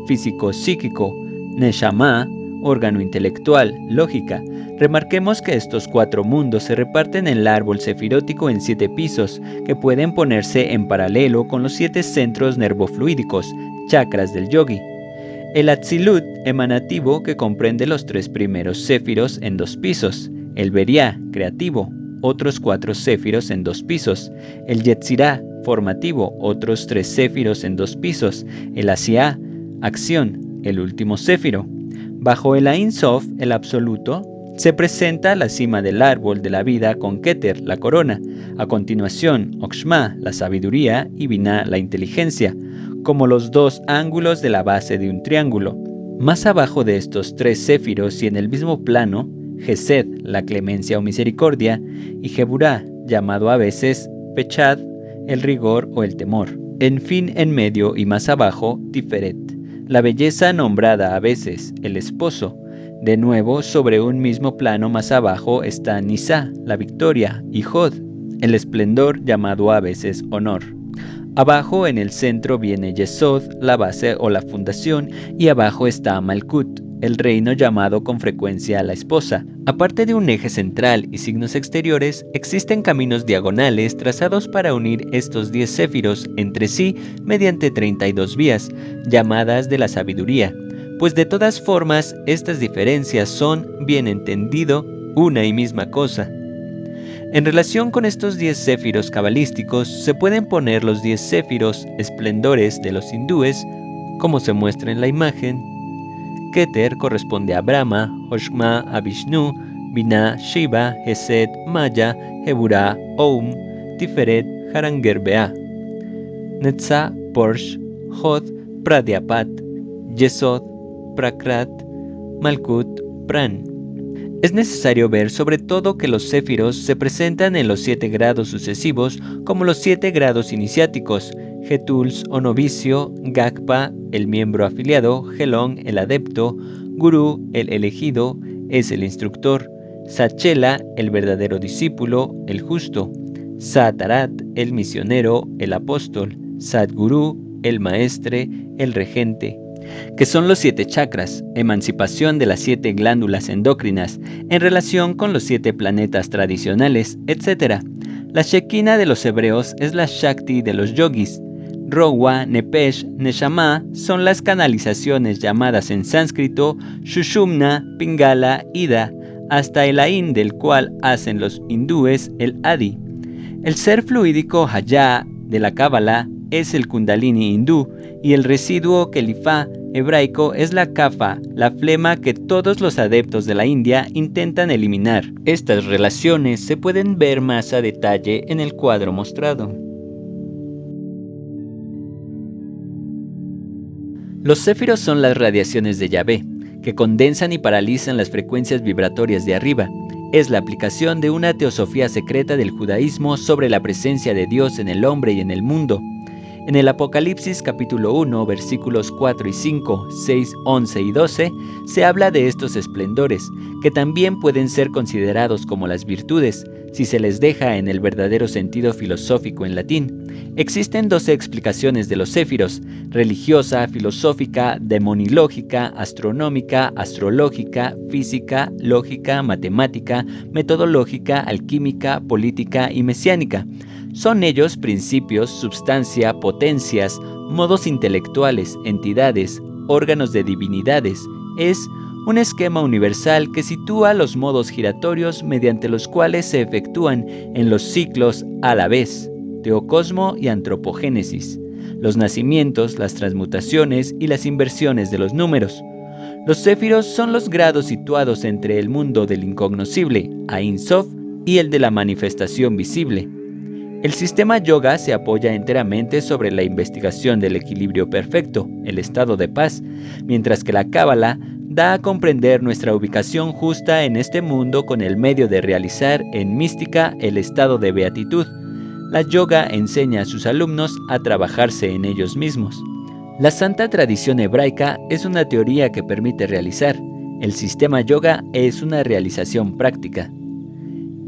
físico-psíquico; Neshama, órgano intelectual, lógica. Remarquemos que estos 4 mundos se reparten en el árbol sefirótico en 7 pisos, que pueden ponerse en paralelo con los 7 centros nervofluídicos, chakras del yogi. El Atzilut emanativo, que comprende los 3 primeros céfiros en 2 pisos. El Beriá, creativo, otros 4 céfiros en 2 pisos. El Yetzirá, formativo, otros 3 céfiros en 2 pisos. El Asiá, acción, el último céfiro. Bajo el Ain Sof, el absoluto, se presenta la cima del árbol de la vida con Keter, la corona. A continuación, Oxma, la sabiduría, y Binah, la inteligencia, como los 2 ángulos de la base de un triángulo. Más abajo de estos 3 céfiros y en el mismo plano, Gesed, la clemencia o misericordia, y Geburá, llamado a veces Pechad, el rigor o el temor. En fin, en medio y más abajo, Tiferet, la belleza nombrada a veces el esposo. De nuevo, sobre un mismo plano más abajo está Nisa, la victoria, y Hod, el esplendor llamado a veces honor. Abajo en el centro viene Yesod, la base o la fundación, y abajo está Malkut, el reino llamado con frecuencia la esposa. Aparte de un eje central y signos exteriores, existen caminos diagonales trazados para unir estos 10 céfiros entre sí mediante 32 vías, llamadas de la sabiduría, pues de todas formas estas diferencias son, bien entendido, una y misma cosa. En relación con estos 10 céfiros cabalísticos, se pueden poner los 10 céfiros esplendores de los hindúes, como se muestra en la imagen. Keter corresponde a Brahma, Hoshma a Vishnu, Binah, Shiva, Hesed, Maya, Geburah, Om, Tiferet, Harangerbea, Netzah, Porsh, Hod, Pradyapat, Yesod, Prakrat, Malkut, Pran. Es necesario ver sobre todo que los céfiros se presentan en los 7 grados sucesivos como los 7 grados iniciáticos: Getuls o novicio, Gakpa, el miembro afiliado, Gelón, el adepto, Gurú, el elegido, es el instructor, Sachela, el verdadero discípulo, el justo, Satarat, el misionero, el apóstol, Sadguru, el maestre, el regente, que son los 7 chakras, emancipación de las 7 glándulas endócrinas, en relación con los 7 planetas tradicionales, etc. La Shekinah de los hebreos es la Shakti de los yogis. Rowa, Nepesh, Neshama son las canalizaciones llamadas en sánscrito Shushumna, Pingala, Ida, hasta el Ain, del cual hacen los hindúes el Adi. El ser fluídico Hayá de la Cábala es el Kundalini hindú, y el residuo Kelifá hebraico es la Kafa, la flema que todos los adeptos de la India intentan eliminar. Estas relaciones se pueden ver más a detalle en el cuadro mostrado. Los céfiros son las radiaciones de Yahvé, que condensan y paralizan las frecuencias vibratorias de arriba. Es la aplicación de una teosofía secreta del judaísmo sobre la presencia de Dios en el hombre y en el mundo. En el Apocalipsis capítulo 1, versículos 4 y 5, 6, 11 y 12, se habla de estos esplendores, que también pueden ser considerados como las virtudes, si se les deja en el verdadero sentido filosófico en latín. Existen 12 explicaciones de los céfiros: religiosa, filosófica, demonilógica, astronómica, astrológica, física, lógica, matemática, metodológica, alquímica, política y mesiánica. Son ellos principios, substancia, potencias, modos intelectuales, entidades, órganos de divinidades. Es un esquema universal que sitúa los modos giratorios mediante los cuales se efectúan en los ciclos a la vez, teocosmo y antropogénesis, los nacimientos, las transmutaciones y las inversiones de los números. Los céfiros son los grados situados entre el mundo del incognoscible, Ain Sof, y el de la manifestación visible. El sistema yoga se apoya enteramente sobre la investigación del equilibrio perfecto, el estado de paz, mientras que la cábala da a comprender nuestra ubicación justa en este mundo con el medio de realizar en mística el estado de beatitud. La yoga enseña a sus alumnos a trabajarse en ellos mismos. La santa tradición hebraica es una teoría que permite realizar. El sistema yoga es una realización práctica.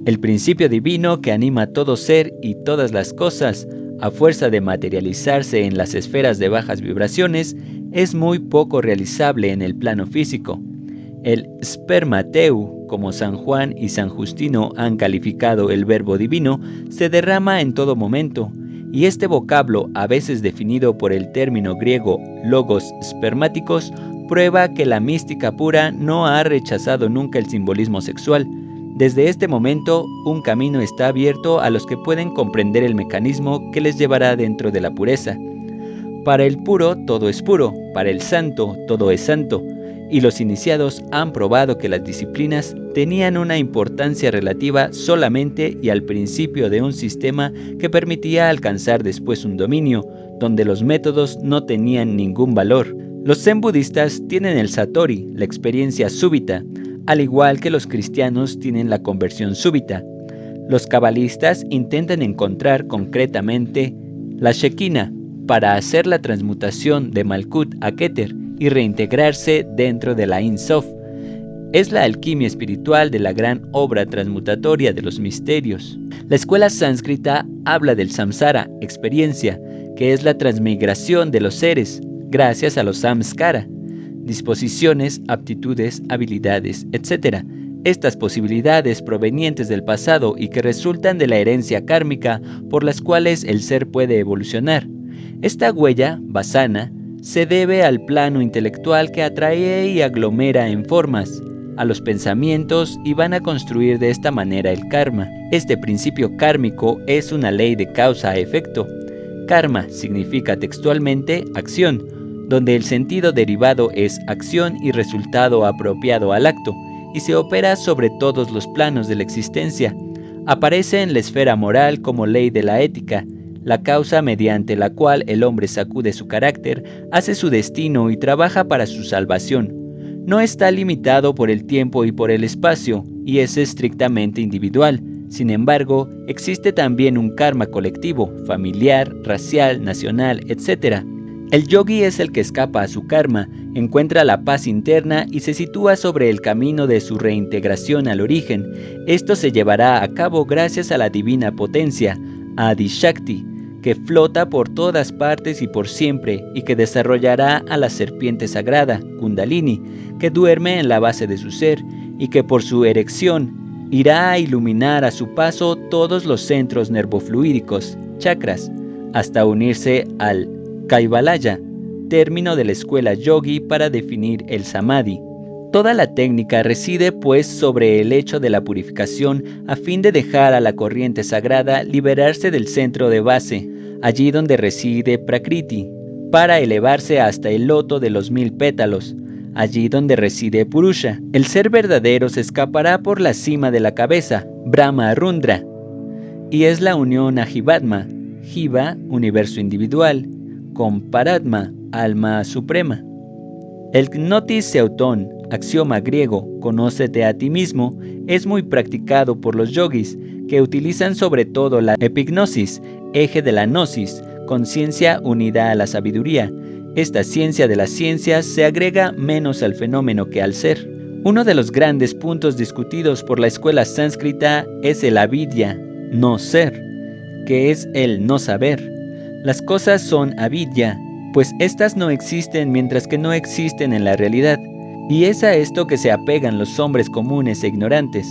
El principio divino que anima todo ser y todas las cosas, a fuerza de materializarse en las esferas de bajas vibraciones, es muy poco realizable en el plano físico. El spermateu, como San Juan y San Justino han calificado el verbo divino, se derrama en todo momento, y este vocablo, a veces definido por el término griego logos spermáticos, prueba que la mística pura no ha rechazado nunca el simbolismo sexual. Desde este momento, un camino está abierto a los que pueden comprender el mecanismo que les llevará dentro de la pureza. Para el puro, todo es puro, para el santo, todo es santo, y los iniciados han probado que las disciplinas tenían una importancia relativa solamente y al principio de un sistema que permitía alcanzar después un dominio, donde los métodos no tenían ningún valor. Los zen budistas tienen el satori, la experiencia súbita, al igual que los cristianos tienen la conversión súbita. Los cabalistas intentan encontrar concretamente la Shekinah para hacer la transmutación de Malkut a Keter y reintegrarse dentro de la Ein Sof. Es la alquimia espiritual de la gran obra transmutatoria de los misterios. La escuela sánscrita habla del samsara, experiencia, que es la transmigración de los seres, gracias a los samskara, disposiciones, aptitudes, habilidades, etc. Estas posibilidades provenientes del pasado y que resultan de la herencia kármica por las cuales el ser puede evolucionar. Esta huella, vasana, se debe al plano intelectual que atrae y aglomera en formas a los pensamientos y van a construir de esta manera el karma. Este principio kármico es una ley de causa a efecto. Karma significa textualmente acción, donde el sentido derivado es acción y resultado apropiado al acto, y se opera sobre todos los planos de la existencia. Aparece en la esfera moral como ley de la ética, la causa mediante la cual el hombre sacude su carácter, hace su destino y trabaja para su salvación. No está limitado por el tiempo y por el espacio, y es estrictamente individual. Sin embargo, existe también un karma colectivo, familiar, racial, nacional, etc. El yogi es el que escapa a su karma, encuentra la paz interna y se sitúa sobre el camino de su reintegración al origen. Esto se llevará a cabo gracias a la divina potencia, Adi Shakti, que flota por todas partes y por siempre, y que desarrollará a la serpiente sagrada, Kundalini, que duerme en la base de su ser, y que por su erección irá a iluminar a su paso todos los centros nervofluídicos, chakras, hasta unirse al Kaivalaya, término de la escuela yogi para definir el samadhi. Toda la técnica reside pues sobre el hecho de la purificación a fin de dejar a la corriente sagrada liberarse del centro de base, allí donde reside Prakriti, para elevarse hasta el loto de los 1000 pétalos, allí donde reside Purusha. El ser verdadero se escapará por la cima de la cabeza, Brahma Rundra, y es la unión a Jivatma, Jiva, universo individual, con Paratma, alma suprema. El Gnotis Seutón, axioma griego, conócete a ti mismo, es muy practicado por los yogis, que utilizan sobre todo la epignosis, eje de la gnosis, conciencia unida a la sabiduría. Esta ciencia de las ciencias se agrega menos al fenómeno que al ser. Uno de los grandes puntos discutidos por la escuela sánscrita es el avidya, no ser, que es el no saber. Las cosas son avidya, pues éstas no existen mientras que no existen en la realidad, y es a esto que se apegan los hombres comunes e ignorantes.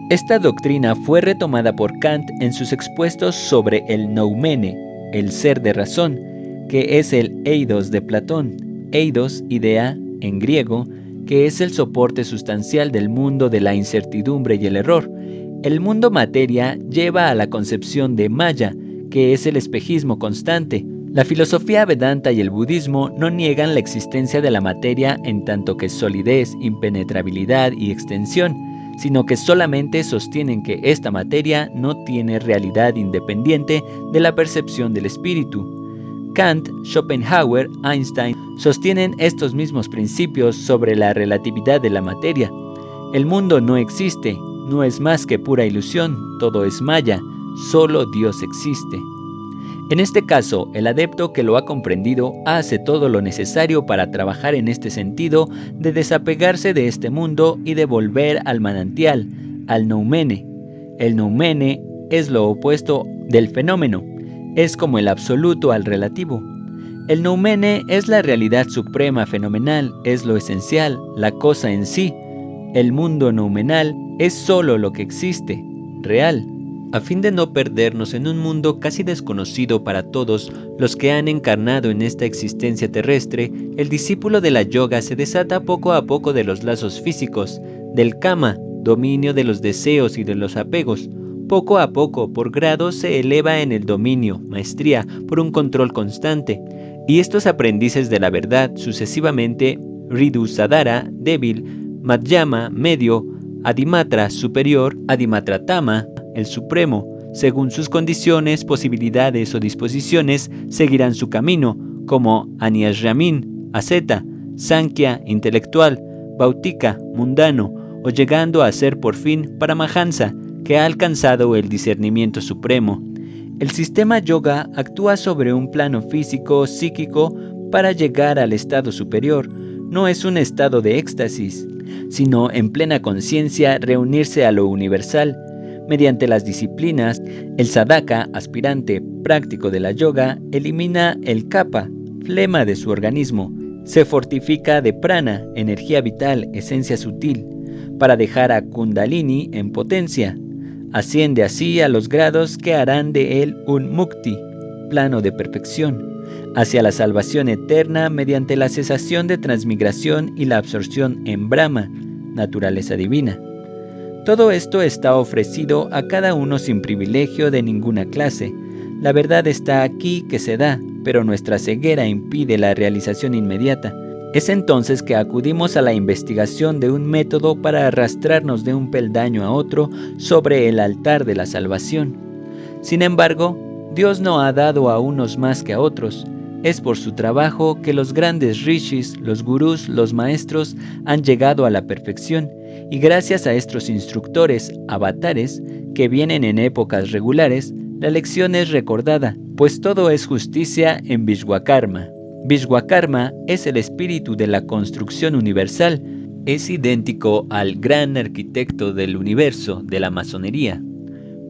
Esta doctrina fue retomada por Kant en sus expuestos sobre el noumene, el ser de razón, que es el eidos de Platón, eidos, idea, en griego, que es el soporte sustancial del mundo de la incertidumbre y el error. El mundo materia lleva a la concepción de Maya, que es el espejismo constante. La filosofía Vedanta y el budismo no niegan la existencia de la materia en tanto que solidez, impenetrabilidad y extensión, sino que solamente sostienen que esta materia no tiene realidad independiente de la percepción del espíritu. Kant, Schopenhauer, Einstein sostienen estos mismos principios sobre la relatividad de la materia. El mundo no existe, no es más que pura ilusión, todo es maya, solo Dios existe. En este caso, el adepto que lo ha comprendido hace todo lo necesario para trabajar en este sentido de desapegarse de este mundo y de volver al manantial, al noumene. El noumene es lo opuesto del fenómeno, es como el absoluto al relativo. El noumene es la realidad suprema fenomenal, es lo esencial, la cosa en sí. El mundo noumenal es solo lo que existe, real. A fin de no perdernos en un mundo casi desconocido para todos los que han encarnado en esta existencia terrestre, el discípulo de la yoga se desata poco a poco de los lazos físicos, del kama, dominio de los deseos y de los apegos. Poco a poco, por grados, se eleva en el dominio, maestría, por un control constante. Y estos aprendices de la verdad, sucesivamente, Ridu Sadhara, débil, Madhyama, medio, Adimatra, superior, Adimatratama, el supremo, según sus condiciones, posibilidades o disposiciones, seguirán su camino, como Anyashramin, asceta, Sankhya, intelectual, Bautika, mundano, o llegando a ser por fin Paramahansa, que ha alcanzado el discernimiento supremo. El sistema yoga actúa sobre un plano físico, psíquico, para llegar al estado superior. No es un estado de éxtasis, sino en plena conciencia reunirse a lo universal. Mediante las disciplinas, el sadhaka, aspirante práctico de la yoga, elimina el kapha, flema de su organismo, se fortifica de prana, energía vital, esencia sutil, para dejar a kundalini en potencia. Asciende así a los grados que harán de él un mukti, plano de perfección, hacia la salvación eterna mediante la cesación de transmigración y la absorción en Brahma, naturaleza divina. Todo esto está ofrecido a cada uno sin privilegio de ninguna clase. La verdad está aquí que se da, pero nuestra ceguera impide la realización inmediata. Es entonces que acudimos a la investigación de un método para arrastrarnos de un peldaño a otro sobre el altar de la salvación. Sin embargo, Dios no ha dado a unos más que a otros. Es por su trabajo que los grandes rishis, los gurús, los maestros han llegado a la perfección, y gracias a estos instructores, avatares, que vienen en épocas regulares, la lección es recordada, pues todo es justicia en Vishwakarma. Vishwakarma es el espíritu de la construcción universal, es idéntico al gran arquitecto del universo de la masonería.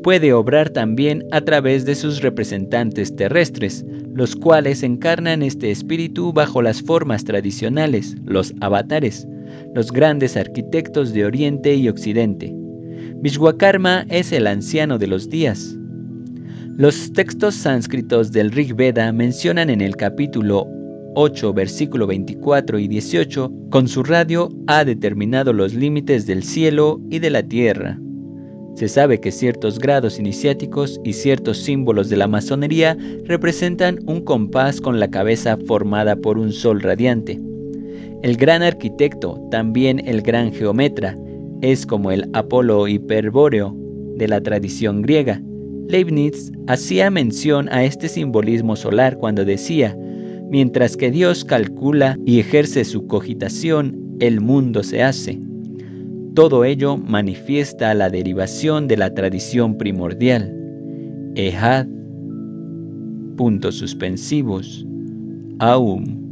Puede obrar también a través de sus representantes terrestres, los cuales encarnan este espíritu bajo las formas tradicionales, los avatares, los grandes arquitectos de Oriente y Occidente. Vishwakarma es el anciano de los días. Los textos sánscritos del Rig Veda mencionan en el capítulo 8, versículo 24 y 18, con su radio ha determinado los límites del cielo y de la tierra. Se sabe que ciertos grados iniciáticos y ciertos símbolos de la masonería representan un compás con la cabeza formada por un sol radiante. El gran arquitecto, también el gran geómetra, es como el Apolo hiperbóreo de la tradición griega. Leibniz hacía mención a este simbolismo solar cuando decía: mientras que Dios calcula y ejerce su cogitación, el mundo se hace. Todo ello manifiesta la derivación de la tradición primordial. Ehad, puntos suspensivos, Aum.